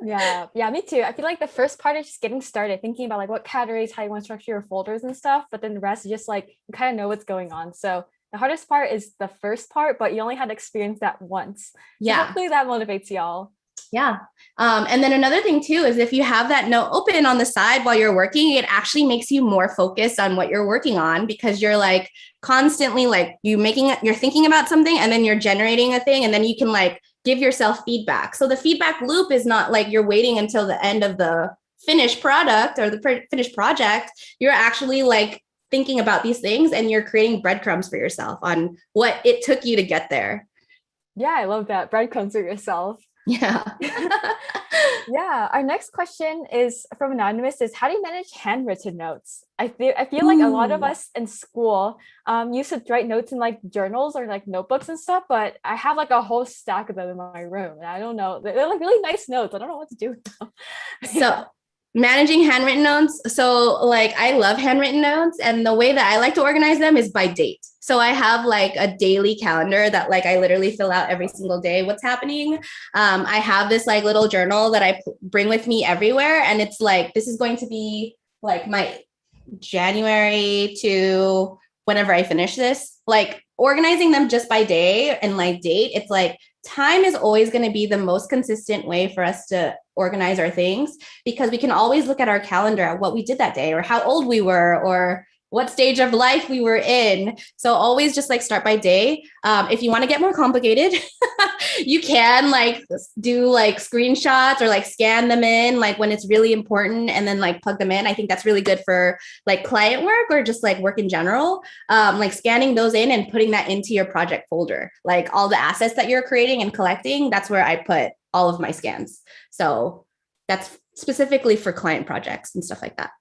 Yeah, me too. I feel like the first part is just getting started, thinking about like what categories, how you want to structure your folders and stuff. But then the rest is just like, you kind of know what's going on. So the hardest part is the first part, but you only had to experience that once. So hopefully that motivates y'all. Yeah. And then another thing too, is if you have that note open on the side while you're working, it actually makes you more focused on what you're working on because you're like constantly like you're thinking about something and then you're generating a thing and then you can like give yourself feedback. So the feedback loop is not like you're waiting until the end of the finished product or the finished project. You're actually like thinking about these things and you're creating breadcrumbs for yourself on what it took you to get there. Yeah, I love that. Breadcrumbs for yourself. Yeah. Yeah, our next question is from anonymous is how do you manage handwritten notes? I feel like a lot of Ooh. us in school used to write notes in like journals or like notebooks and stuff, but I have like a whole stack of them in my room and I don't know. They're like really nice notes. I don't know what to do with them. So managing handwritten notes. So like I love handwritten notes, and the way that I like to organize them is by date. So I have like a daily calendar that like I literally fill out every single day what's happening. I have this like little journal that I bring with me everywhere, and it's like this is going to be like my January to whenever I finish this. Like organizing them just by day and like date, it's like time is always going to be the most consistent way for us to organize our things, because we can always look at our calendar at what we did that day or how old we were or what stage of life we were in. So always just like start by day. If you want to get more complicated, you can like do like screenshots or like scan them in like when it's really important and then like plug them in. I think that's really good for like client work or just like work in general. Like scanning those in and putting that into your project folder, like all the assets that you're creating and collecting, that's where I put all of my scans. So that's specifically for client projects and stuff like that.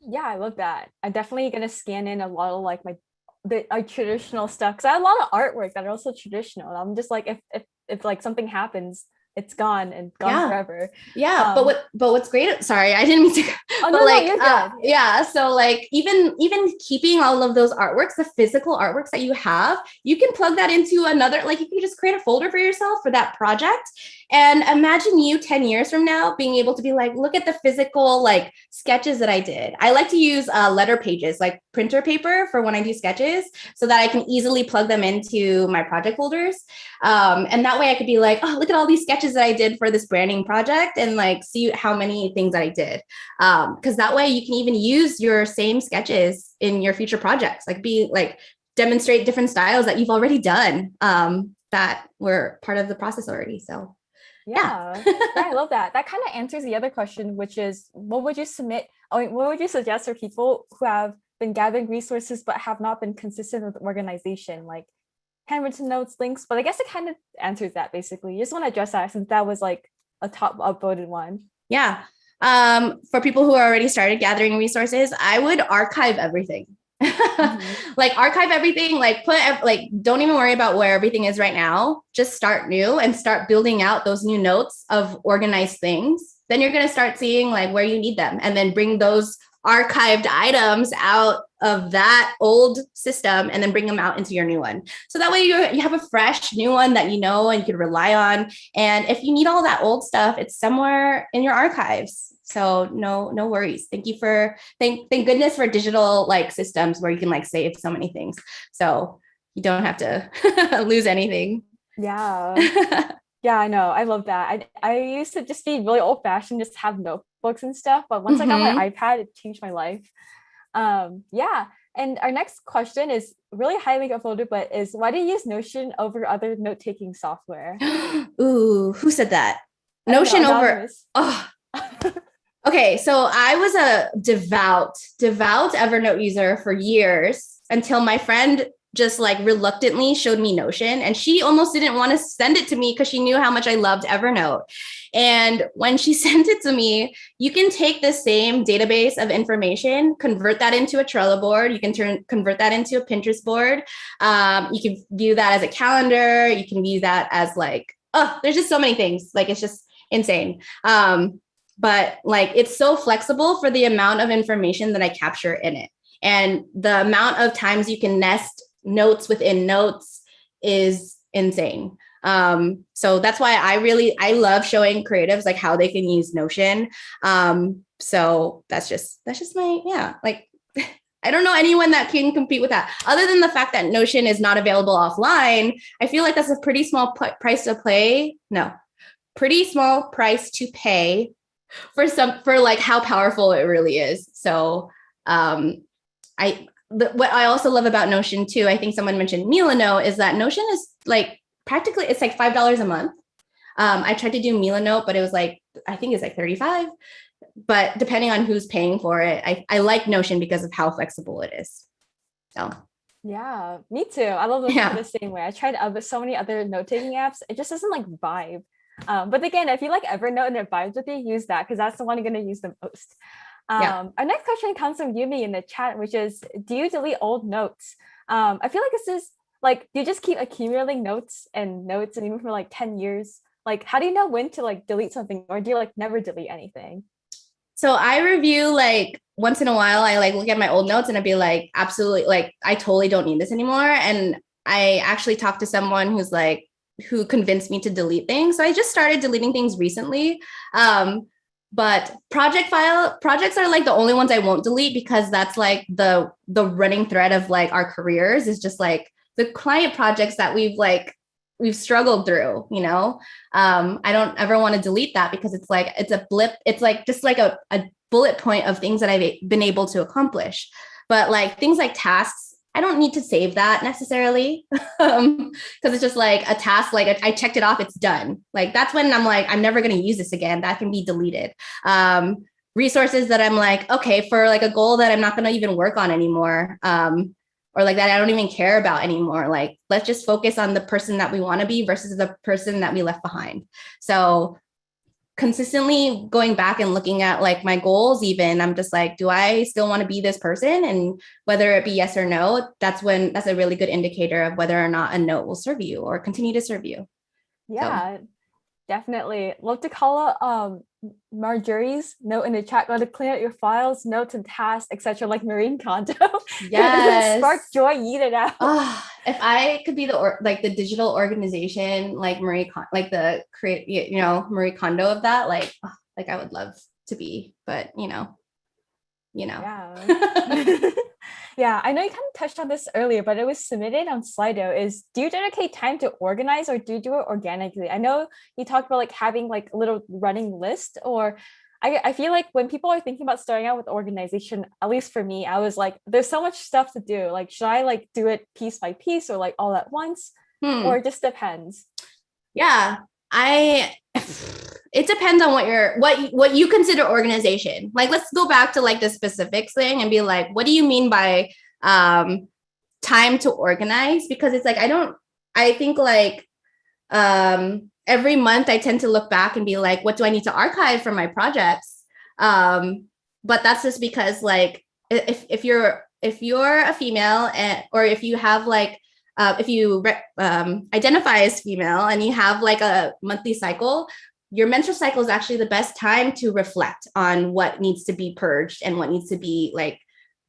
Yeah, I love that. I'm definitely gonna scan in a lot of like the like traditional stuff because I have a lot of artwork that are also traditional. I'm just like if like something happens, it's gone and gone Yeah. forever. Yeah, Um, but what's great, sorry, I didn't mean to, oh but no, no, like you're good. yeah, so like even keeping all of those artworks, the physical artworks that you have, you can plug that into another, like you can just create a folder for yourself for that project. And imagine you 10 years from now being able to be like, look at the physical like sketches that I did. I like to use letter pages, like printer paper for when I do sketches so that I can easily plug them into my project folders. And that way I could be like, oh, look at all these sketches that I did for this branding project and like see how many things that I did. Because that way you can even use your same sketches in your future projects, like be like demonstrate different styles that you've already done that were part of the process already. So yeah. Yeah. Yeah, I love that. That kind of answers the other question, which is what would you submit? I mean, what would you suggest for people who have been gathering resources but have not been consistent with organization, like handwritten notes, links? But I guess it kind of answers that basically. You just want to address that since that was like a top upvoted one. Yeah. For people who already started gathering resources, I would archive everything. Mhm. Like archive everything, like like don't even worry about where everything is right now. Just start new and start building out those new notes of organized things. Then you're going to start seeing like where you need them and then bring those archived items out of that old system and then bring them out into your new one. So that way you have a fresh new one that you know and you can rely on. And if you need all that old stuff, it's somewhere in your archives. So no worries. Thank goodness for digital like systems where you can like save so many things. So you don't have to lose anything. Yeah. Yeah, I know. I love that. I used to just be really old fashioned, just have notebooks and stuff. But once I got my Mm-hmm. iPad, it changed my life. Yeah. And our next question is really highly uploaded, but is why do you use Notion over other note-taking software? Ooh, who said that? I don't know, Notion over. anonymous. Oh, okay, so I was a devout Evernote user for years until my friend just like reluctantly showed me Notion, and she almost didn't want to send it to me because she knew how much I loved Evernote. And when she sent it to me, you can take the same database of information, convert that into a Trello board. You can convert that into a Pinterest board. You can view that as a calendar. You can view that as like, oh, there's just so many things. Like it's just insane. But like it's so flexible for the amount of information that I capture in it. And the amount of times you can nest notes within notes is insane. So that's why I love showing creatives like how they can use Notion. So that's just my, yeah, like I don't know anyone that can compete with that other than the fact that Notion is not available offline. I feel like that's a pretty small price to play. No, pretty small price to pay for like how powerful it really is. So what I also love about Notion too, I think someone mentioned Milano, is that Notion is like practically it's like $5 a month. I tried to do Milano, but it was like I think it's like 35. But depending on who's paying for it, I like Notion because of how flexible it is. So Yeah, me too. I love Notion for yeah. the same way. I tried so many other note-taking apps. It just doesn't like vibe. But again, if you like Evernote and it vibes with you, use that because that's the one you're going to use the most. Yeah. Our next question comes from Yumi in the chat, which is, do you delete old notes? I feel like this is like, do you just keep accumulating notes and even for like 10 years? Like, how do you know when to like delete something, or do you like never delete anything? So I review like once in a while, I like look at my old notes and I'd be like, absolutely, like I totally don't need this anymore. And I actually talked to someone who convinced me to delete things. So I just started deleting things recently. But projects are like the only ones I won't delete because that's like the running thread of like our careers is just like the client projects that we've struggled through, you know. I don't ever want to delete that because it's like it's a blip. It's like just like a bullet point of things that I've been able to accomplish. But like things like tasks, I don't need to save that necessarily because it's just like a task. Like I checked it off, it's done. Like that's when I'm like, I'm never going to use this again. That can be deleted. Resources that I'm like, okay, for like a goal that I'm not going to even work on anymore. Or like that I don't even care about anymore. Like, let's just focus on the person that we want to be versus the person that we left behind. So consistently going back and looking at like my goals, even I'm just like, do I still want to be this person? And whether it be yes or no, that's a really good indicator of whether or not a note will serve you or continue to serve you. Yeah, so. Definitely. Love to call out Marjorie's note in the chat. Got to clean out your files, notes, and tasks, etc. Like Marine Kondo. Yes. Spark joy, eat it out. Oh, if I could be the digital organization, like like the Marie Kondo of that, like I would love to be, but you know. Yeah. Yeah, I know you kind of touched on this earlier, but it was submitted on Slido. Do you dedicate time to organize or do you do it organically? I know you talked about like having like a little running list, or I feel like when people are thinking about starting out with organization, at least for me, I was like, there's so much stuff to do. Like, should I like do it piece by piece or like all at once? Or it just depends? Yeah, it depends on what you consider organization. Like, let's go back to like the specifics thing and be like, what do you mean by time to organize? Because it's like, I think like every month I tend to look back and be like, what do I need to archive from my projects? But that's just because like, if you're a female or if you have like, if you identify as female and you have like a monthly cycle, your menstrual cycle is actually the best time to reflect on what needs to be purged and what needs to be like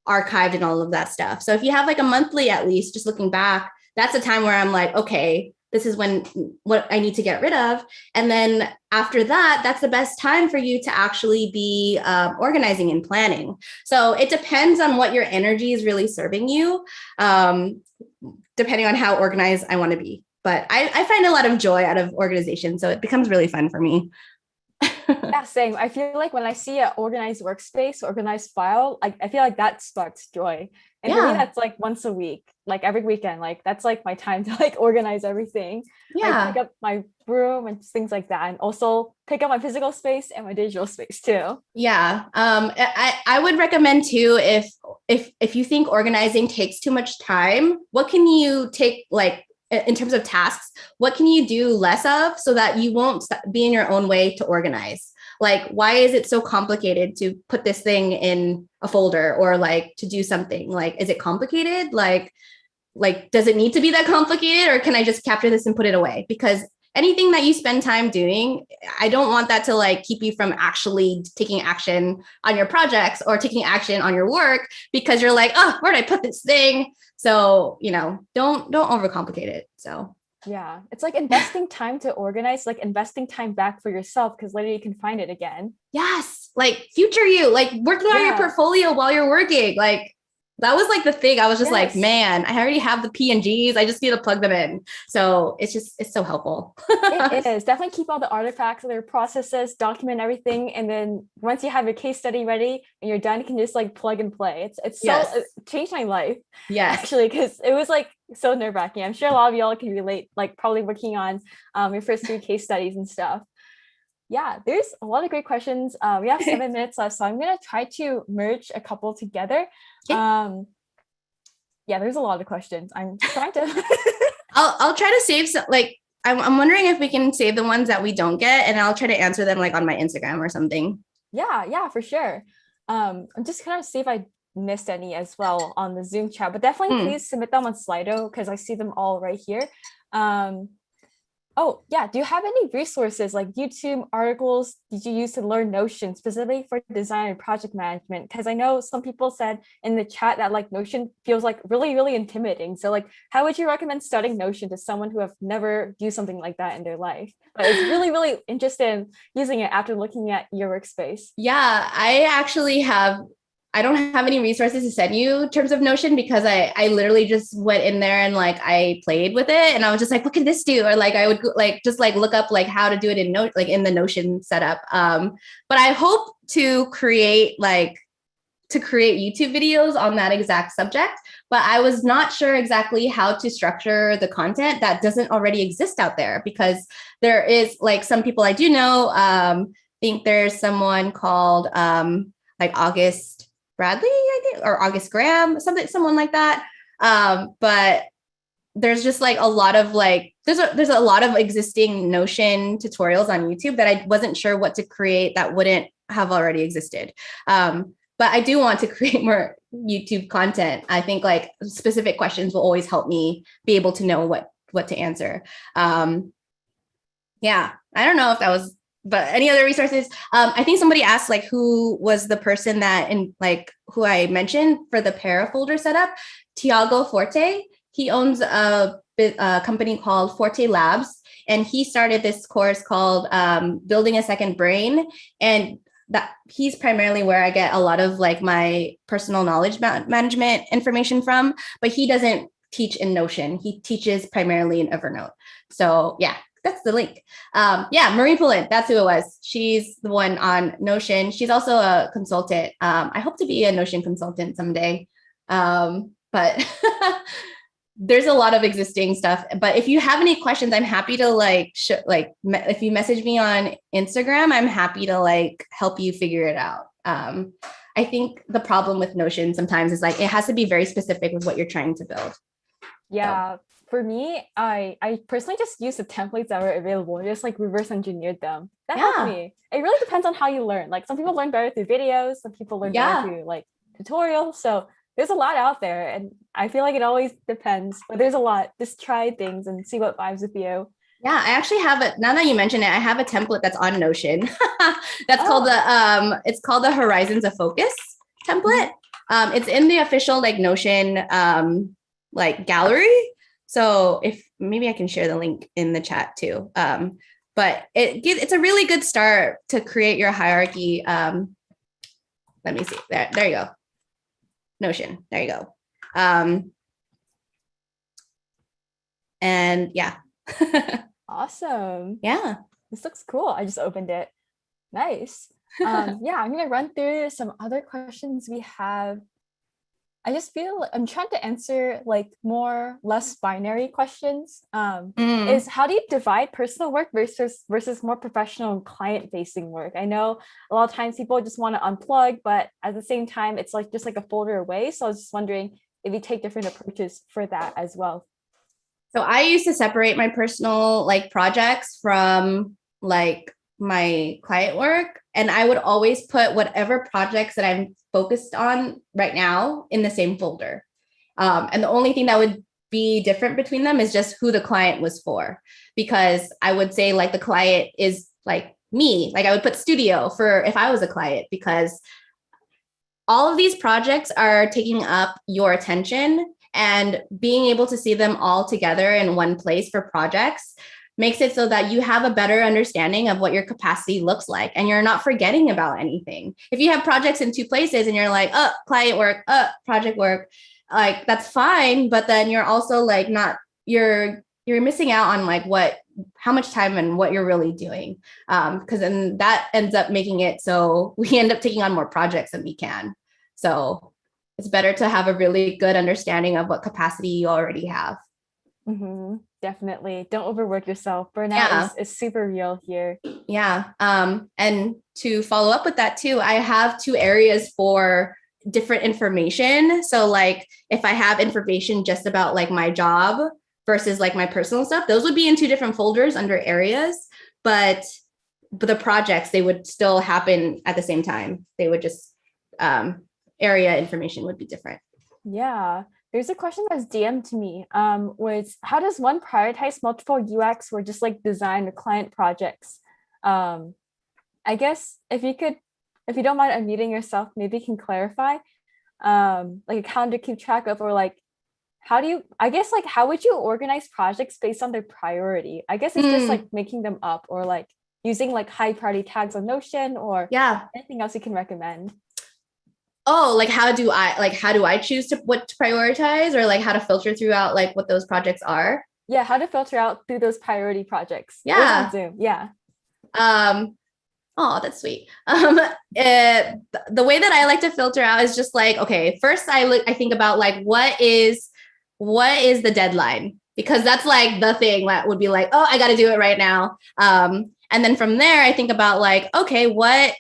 archived and all of that stuff. So if you have like a monthly, at least just looking back, that's a time where I'm like, okay, this is what I need to get rid of. And then after that, that's the best time for you to actually be organizing and planning. So it depends on what your energy is really serving you, depending on how organized I want to be. But I find a lot of joy out of organization. So it becomes really fun for me. Yeah, same. I feel like when I see an organized workspace, organized file, like I feel like that sparks joy. And for me, that's like once a week, like every weekend, like that's like my time to like organize everything. Yeah. Like pick up my room and things like that. And also pick up my physical space and my digital space too. Yeah. I would recommend too, if you think organizing takes too much time, what can you take like in terms of tasks, what can you do less of so that you won't be in your own way to organize? Like, why is it so complicated to put this thing in a folder or like to do something? Like, is it complicated? Like, does it need to be that complicated, or can I just capture this and put it away? Because anything that you spend time doing, I don't want that to like keep you from actually taking action on your projects or taking action on your work because you're like, oh, where did I put this thing? So, don't overcomplicate it. So yeah, it's like investing time to organize, like investing time back for yourself, because later you can find it again. Yes, like future you, like working on your portfolio while you're working, like that was like the thing. I was just like, man, I already have the PNGs. I just need to plug them in. So it's so helpful. It is. Definitely keep all the artifacts, their processes, document everything. And then once you have your case study ready and you're done, you can just like plug and play. It changed my life. Yes. Actually, because it was like so nerve-wracking. I'm sure a lot of y'all can relate, like probably working on your first 3 case studies and stuff. Yeah, there's a lot of great questions. We have 7 minutes left, so I'm gonna try to merge a couple together. Okay. Yeah, there's a lot of questions. I'm trying to I'll try to save some, like I'm wondering if we can save the ones that we don't get, and I'll try to answer them like on my Instagram or something. Yeah, for sure. I'm just kind of see if I missed any as well on the Zoom chat, but definitely Hmm. please submit them on Slido because I see them all right here. Um, oh yeah, do you have any resources like YouTube articles did you use to learn Notion specifically for design and project management? Because I know some people said in the chat that like Notion feels like really, really intimidating. So like, how would you recommend starting Notion to someone who have never used something like that in their life, but is really, really interested in using it after looking at your workspace? Yeah, I don't have any resources to send you in terms of Notion because I literally just went in there and like I played with it and I was just like, what can this do? Or like I would like just like look up like how to do it in Note like in the Notion setup. But I hope to create YouTube videos on that exact subject, but I was not sure exactly how to structure the content that doesn't already exist out there because there is like some people I do know. Think there's someone called like August Bradley, I think, or August Graham, someone like that. But there's just like a lot of like there's a lot of existing Notion tutorials on YouTube that I wasn't sure what to create that wouldn't have already existed. But I do want to create more YouTube content. I think like specific questions will always help me be able to know what to answer. Yeah, I don't know if that was, but any other resources? I think somebody asked like who was the person that in like who I mentioned for the para folder setup. Tiago Forte. He owns a company called Forte Labs, and he started this course called Building a Second Brain. And that he's primarily where I get a lot of like my personal knowledge management information from, but he doesn't teach in Notion. He teaches primarily in Evernote. So yeah, that's the link. Yeah, Marie Pullen, that's who it was. She's the one on Notion. She's also a consultant. I hope to be a Notion consultant someday. But there's a lot of existing stuff. But if you have any questions, I'm happy to if you message me on Instagram, I'm happy to like help you figure it out. I think the problem with Notion sometimes is like it has to be very specific with what you're trying to build. Yeah, for me, I personally just use the templates that were available, just like reverse engineered them. That helped Yeah. me. It really depends on how you learn. Like some people learn better through videos, some people learn better through like tutorials. So there's a lot out there, and I feel like it always depends. But there's a lot. Just try things and see what vibes with you. Yeah, I actually have it. Now that you mention it, I have a template that's on Notion. That's called it's called the Horizons of Focus template. It's in the official like Notion like gallery. So if maybe I can share the link in the chat too. But it's a really good start to create your hierarchy. Let me see. There you go. Notion. There you go. And yeah. Awesome. Yeah. This looks cool. I just opened it. Nice. Yeah, I'm gonna run through some other questions we have. I just feel I'm trying to answer like less binary questions. Is how do you divide personal work versus more professional client facing work? I know a lot of times people just want to unplug, but at the same time, it's like just like a folder away. So I was just wondering if you take different approaches for that as well. So I used to separate my personal like projects from like my client work. And I would always put whatever projects that I'm focused on right now in the same folder. And the only thing that would be different between them is just who the client was for. Because I would say like the client is like me, like I would put studio for if I was a client, because all of these projects are taking up your attention, and being able to see them all together in one place for projects makes it so that you have a better understanding of what your capacity looks like and you're not forgetting about anything. If you have projects in two places and you're like, oh, client work, project work, like that's fine, but then you're also like you're missing out on like how much time and what you're really doing. Because then that ends up making it so we end up taking on more projects than we can. So it's better to have a really good understanding of what capacity you already have. Mm-hmm. Definitely. Don't overwork yourself. Burnout is super real here. Yeah. And to follow up with that too, I have two areas for different information. So like if I have information just about like my job, versus like my personal stuff. Those would be in two different folders under areas, but the projects, they would still happen at the same time. They would just, area information would be different. Yeah, there's a question that's DM'd to me, was how does one prioritize multiple UX or just like design or client projects? I guess if you don't mind unmuting yourself, maybe you can clarify, like a calendar to keep track of, or like, how would you organize projects based on their priority? I guess it's just like making them up, or like using like high priority tags on Notion, or anything else you can recommend. Oh, like how do I choose what to prioritize, or like how to filter throughout like what those projects are? Yeah, how to filter out through those priority projects. Yeah. On Zoom. Yeah. Oh, that's sweet. The way that I like to filter out is just like, okay, first I think about like what is the deadline, because that's like the thing that would be like, oh, I got to do it right now. And then from there, I think about like, okay, what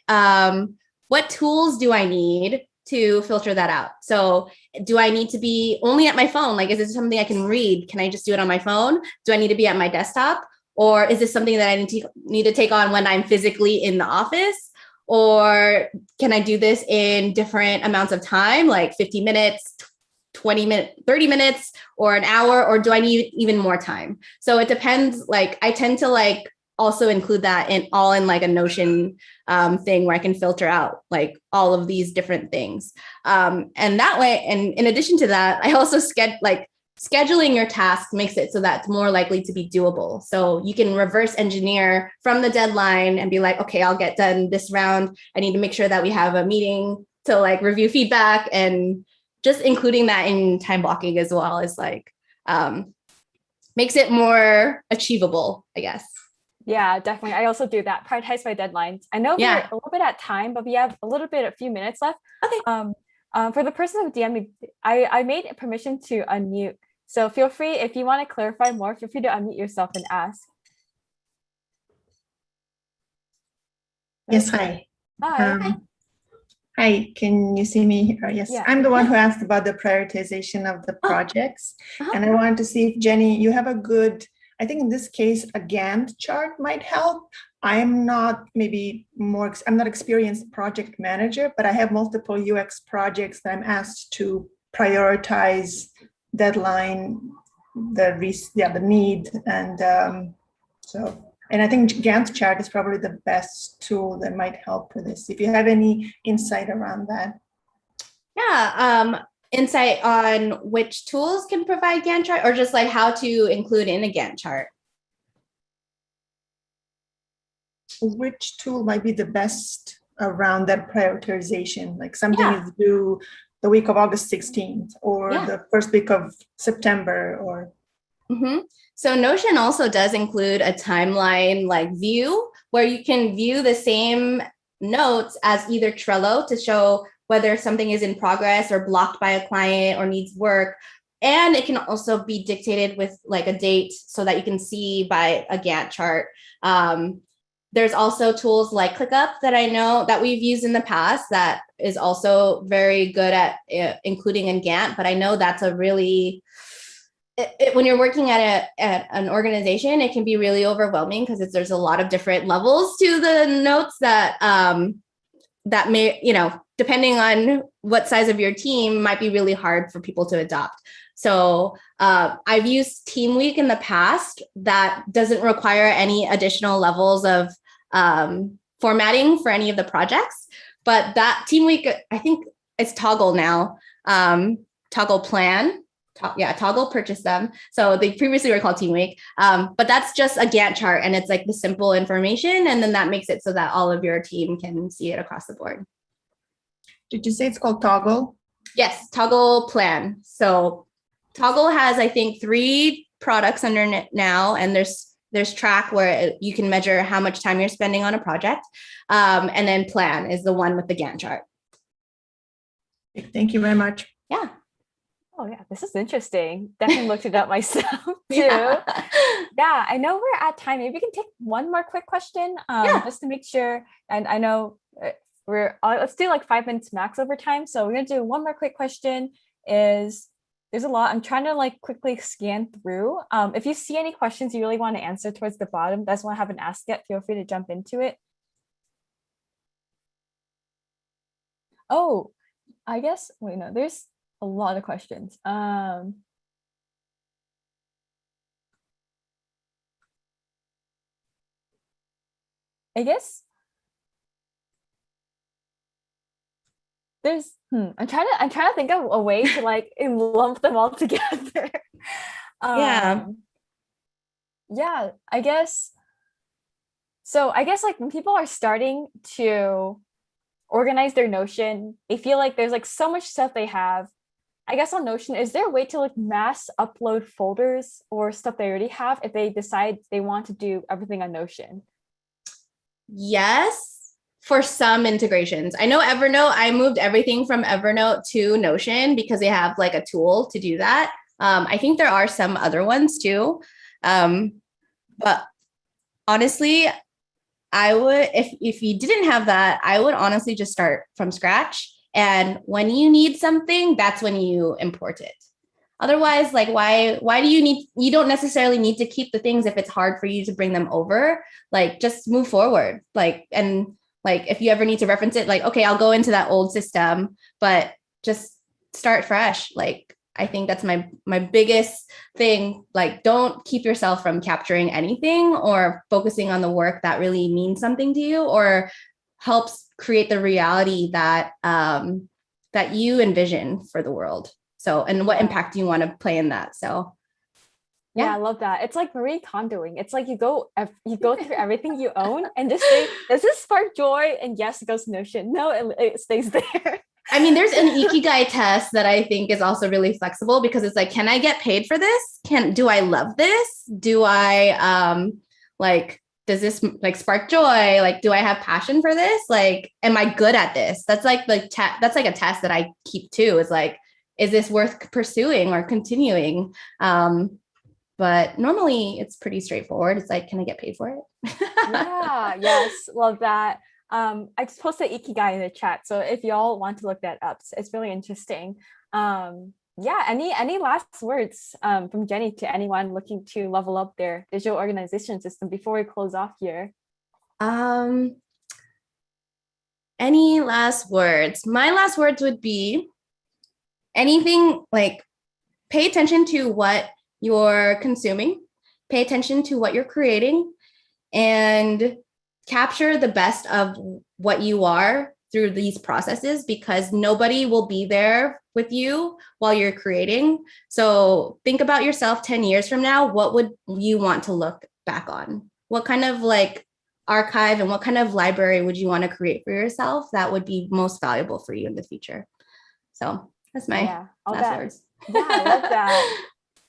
tools do I need to filter that out? So do I need to be only at my phone? Like, is this something I can read? Can I just do it on my phone? Do I need to be at my desktop? Or is this something that I need to take on when I'm physically in the office? Or can I do this in different amounts of time, like 50 minutes, 20 minutes, 30 minutes, or an hour? Or do I need even more time? So it depends. Like, I tend to like also include that in like a Notion thing where I can filter out like all of these different things. And that way, and in addition to that, I also scheduling your tasks makes it so that it's more likely to be doable. So you can reverse engineer from the deadline and be like, okay, I'll get done this round. I need to make sure that we have a meeting to like review feedback, and just including that in time blocking as well is like, makes it more achievable, I guess. Yeah, definitely. I also do that. Prioritize my deadlines. I know we're a little bit at time, but we have a few minutes left. Okay. For the person who DM'd me, I made permission to unmute. So feel free, if you want to clarify more, feel free to unmute yourself and ask. Yes, hi. Hi. Hi, can you see me here? Yes, Yeah. I'm the one who asked about the prioritization of the projects. And I wanted to see if, Jenny, you have a good, I think in this case, a Gantt chart might help. I'm not I'm not experienced project manager, but I have multiple UX projects that I'm asked to prioritize deadline, the need, and and I think Gantt chart is probably the best tool that might help with this. If you have any insight around that. Yeah, insight on which tools can provide Gantt chart, or just like how to include in a Gantt chart? Which tool might be the best around that prioritization? Like something is due the week of August 16th or the first week of September, or. So Notion also does include a timeline like view where you can view the same notes as either Trello to show whether something is in progress or blocked by a client or needs work. And it can also be dictated with like a date so that you can see by a Gantt chart. There's also tools like ClickUp that I know that we've used in the past that is also very good at including in Gantt, but I know that's a really, when you're working at an organization, it can be really overwhelming because there's a lot of different levels to the notes that that may, depending on what size of your team, might be really hard for people to adopt. So I've used Team Week in the past that doesn't require any additional levels of formatting for any of the projects. But that Team Week, I think it's Toggle now, Toggle Plan. Toggle purchased them. So they previously were called Team Week. But that's just a Gantt chart, and it's like the simple information. And then that makes it so that all of your team can see it across the board. Did you say it's called Toggle? Yes, Toggle Plan. So Toggle has, I think, 3 products under it now, and there's Track where you can measure how much time you're spending on a project. And then Plan is the one with the Gantt chart. Thank you very much. Yeah. Oh yeah, this is interesting. Definitely looked it up myself too. Yeah, I know we're at time. Maybe we can take one more quick question, just to make sure. And I know let's do like 5 minutes max over time. So we're gonna do one more quick question. Is There's a lot. I'm trying to like quickly scan through. If you see any questions you really want to answer towards the bottom, that's one I haven't asked yet, feel free to jump into it. Oh, I guess, wait, no, there's a lot of questions. I guess there's I'm trying to think of a way to like lump them all together. Yeah. Yeah, I guess so. I guess like when people are starting to organize their Notion, they feel like there's like so much stuff they have. I guess on Notion, is there a way to like mass upload folders or stuff they already have if they decide they want to do everything on Notion? Yes, for some integrations. I know Evernote, I moved everything from Evernote to Notion because they have like a tool to do that. I think there are some other ones too. But honestly, I would, if you didn't have that, I would honestly just start from scratch. And when you need something, that's when you import it. Otherwise, like why do you don't necessarily need to keep the things if it's hard for you to bring them over. Like just move forward. Like, and like if you ever need to reference it, like, okay, I'll go into that old system, but just start fresh. Like I think that's my biggest thing. Like don't keep yourself from capturing anything or focusing on the work that really means something to you or helps create the reality that that you envision for the world. So, and what impact do you want to play in that? So, yeah, I love that. It's like Marie Kondoing. It's like you go through everything you own and just say, does this spark joy? And yes, it goes to Notion. No, it stays there. I mean, there's an Ikigai test that I think is also really flexible because it's like, can I get paid for this? Do I love this? Do I like, does this like spark joy? Like, do I have passion for this? Like, am I good at this? That's like that's like a test that I keep too. Is like, is this worth pursuing or continuing? But normally it's pretty straightforward. It's like, can I get paid for it? Yeah, yes, love that. I just posted Ikigai in the chat, so if y'all want to look that up, it's really interesting. Yeah, any last words from Jenny to anyone looking to level up their digital organization system before we close off here? Any last words? My last words would be anything like pay attention to what you're consuming, pay attention to what you're creating, and capture the best of what you are through these processes because nobody will be there with you while you're creating. So think about yourself 10 years from now. What would you want to look back on? What kind of like archive and what kind of library would you want to create for yourself that would be most valuable for you in the future? So that's my last words. Yeah, I love that.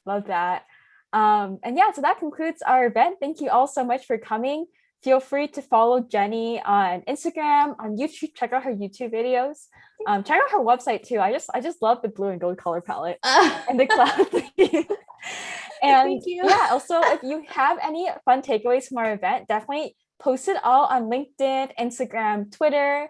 Love that. And yeah, so that concludes our event. Thank you all so much for coming. Feel free to follow Jenny on Instagram, on YouTube. Check out her YouTube videos. Check out her website too. I just love the blue and gold color palette and the cloud theme. And thank you. Yeah, also if you have any fun takeaways from our event, definitely post it all on LinkedIn, Instagram, Twitter.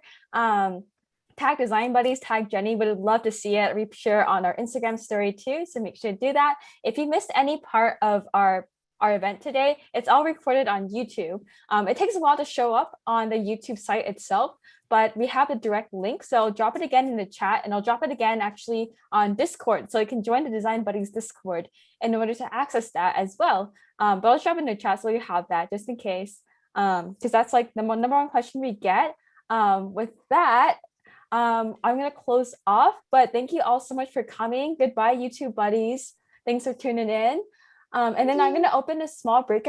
Tag Design Buddies, tag Jenny. Would love to see it. We share on our Instagram story too, so make sure to do that. If you missed any part of our event today, it's all recorded on YouTube. It takes a while to show up on the YouTube site itself, but we have the direct link. So I'll drop it again in the chat, and I'll drop it again actually on Discord. So you can join the Design Buddies Discord in order to access that as well. But I'll drop it in the chat so you have that just in case, because that's like the number one question we get. With that, I'm going to close off, but thank you all so much for coming. Goodbye, YouTube buddies. Thanks for tuning in. And then I'm going to open a small breakout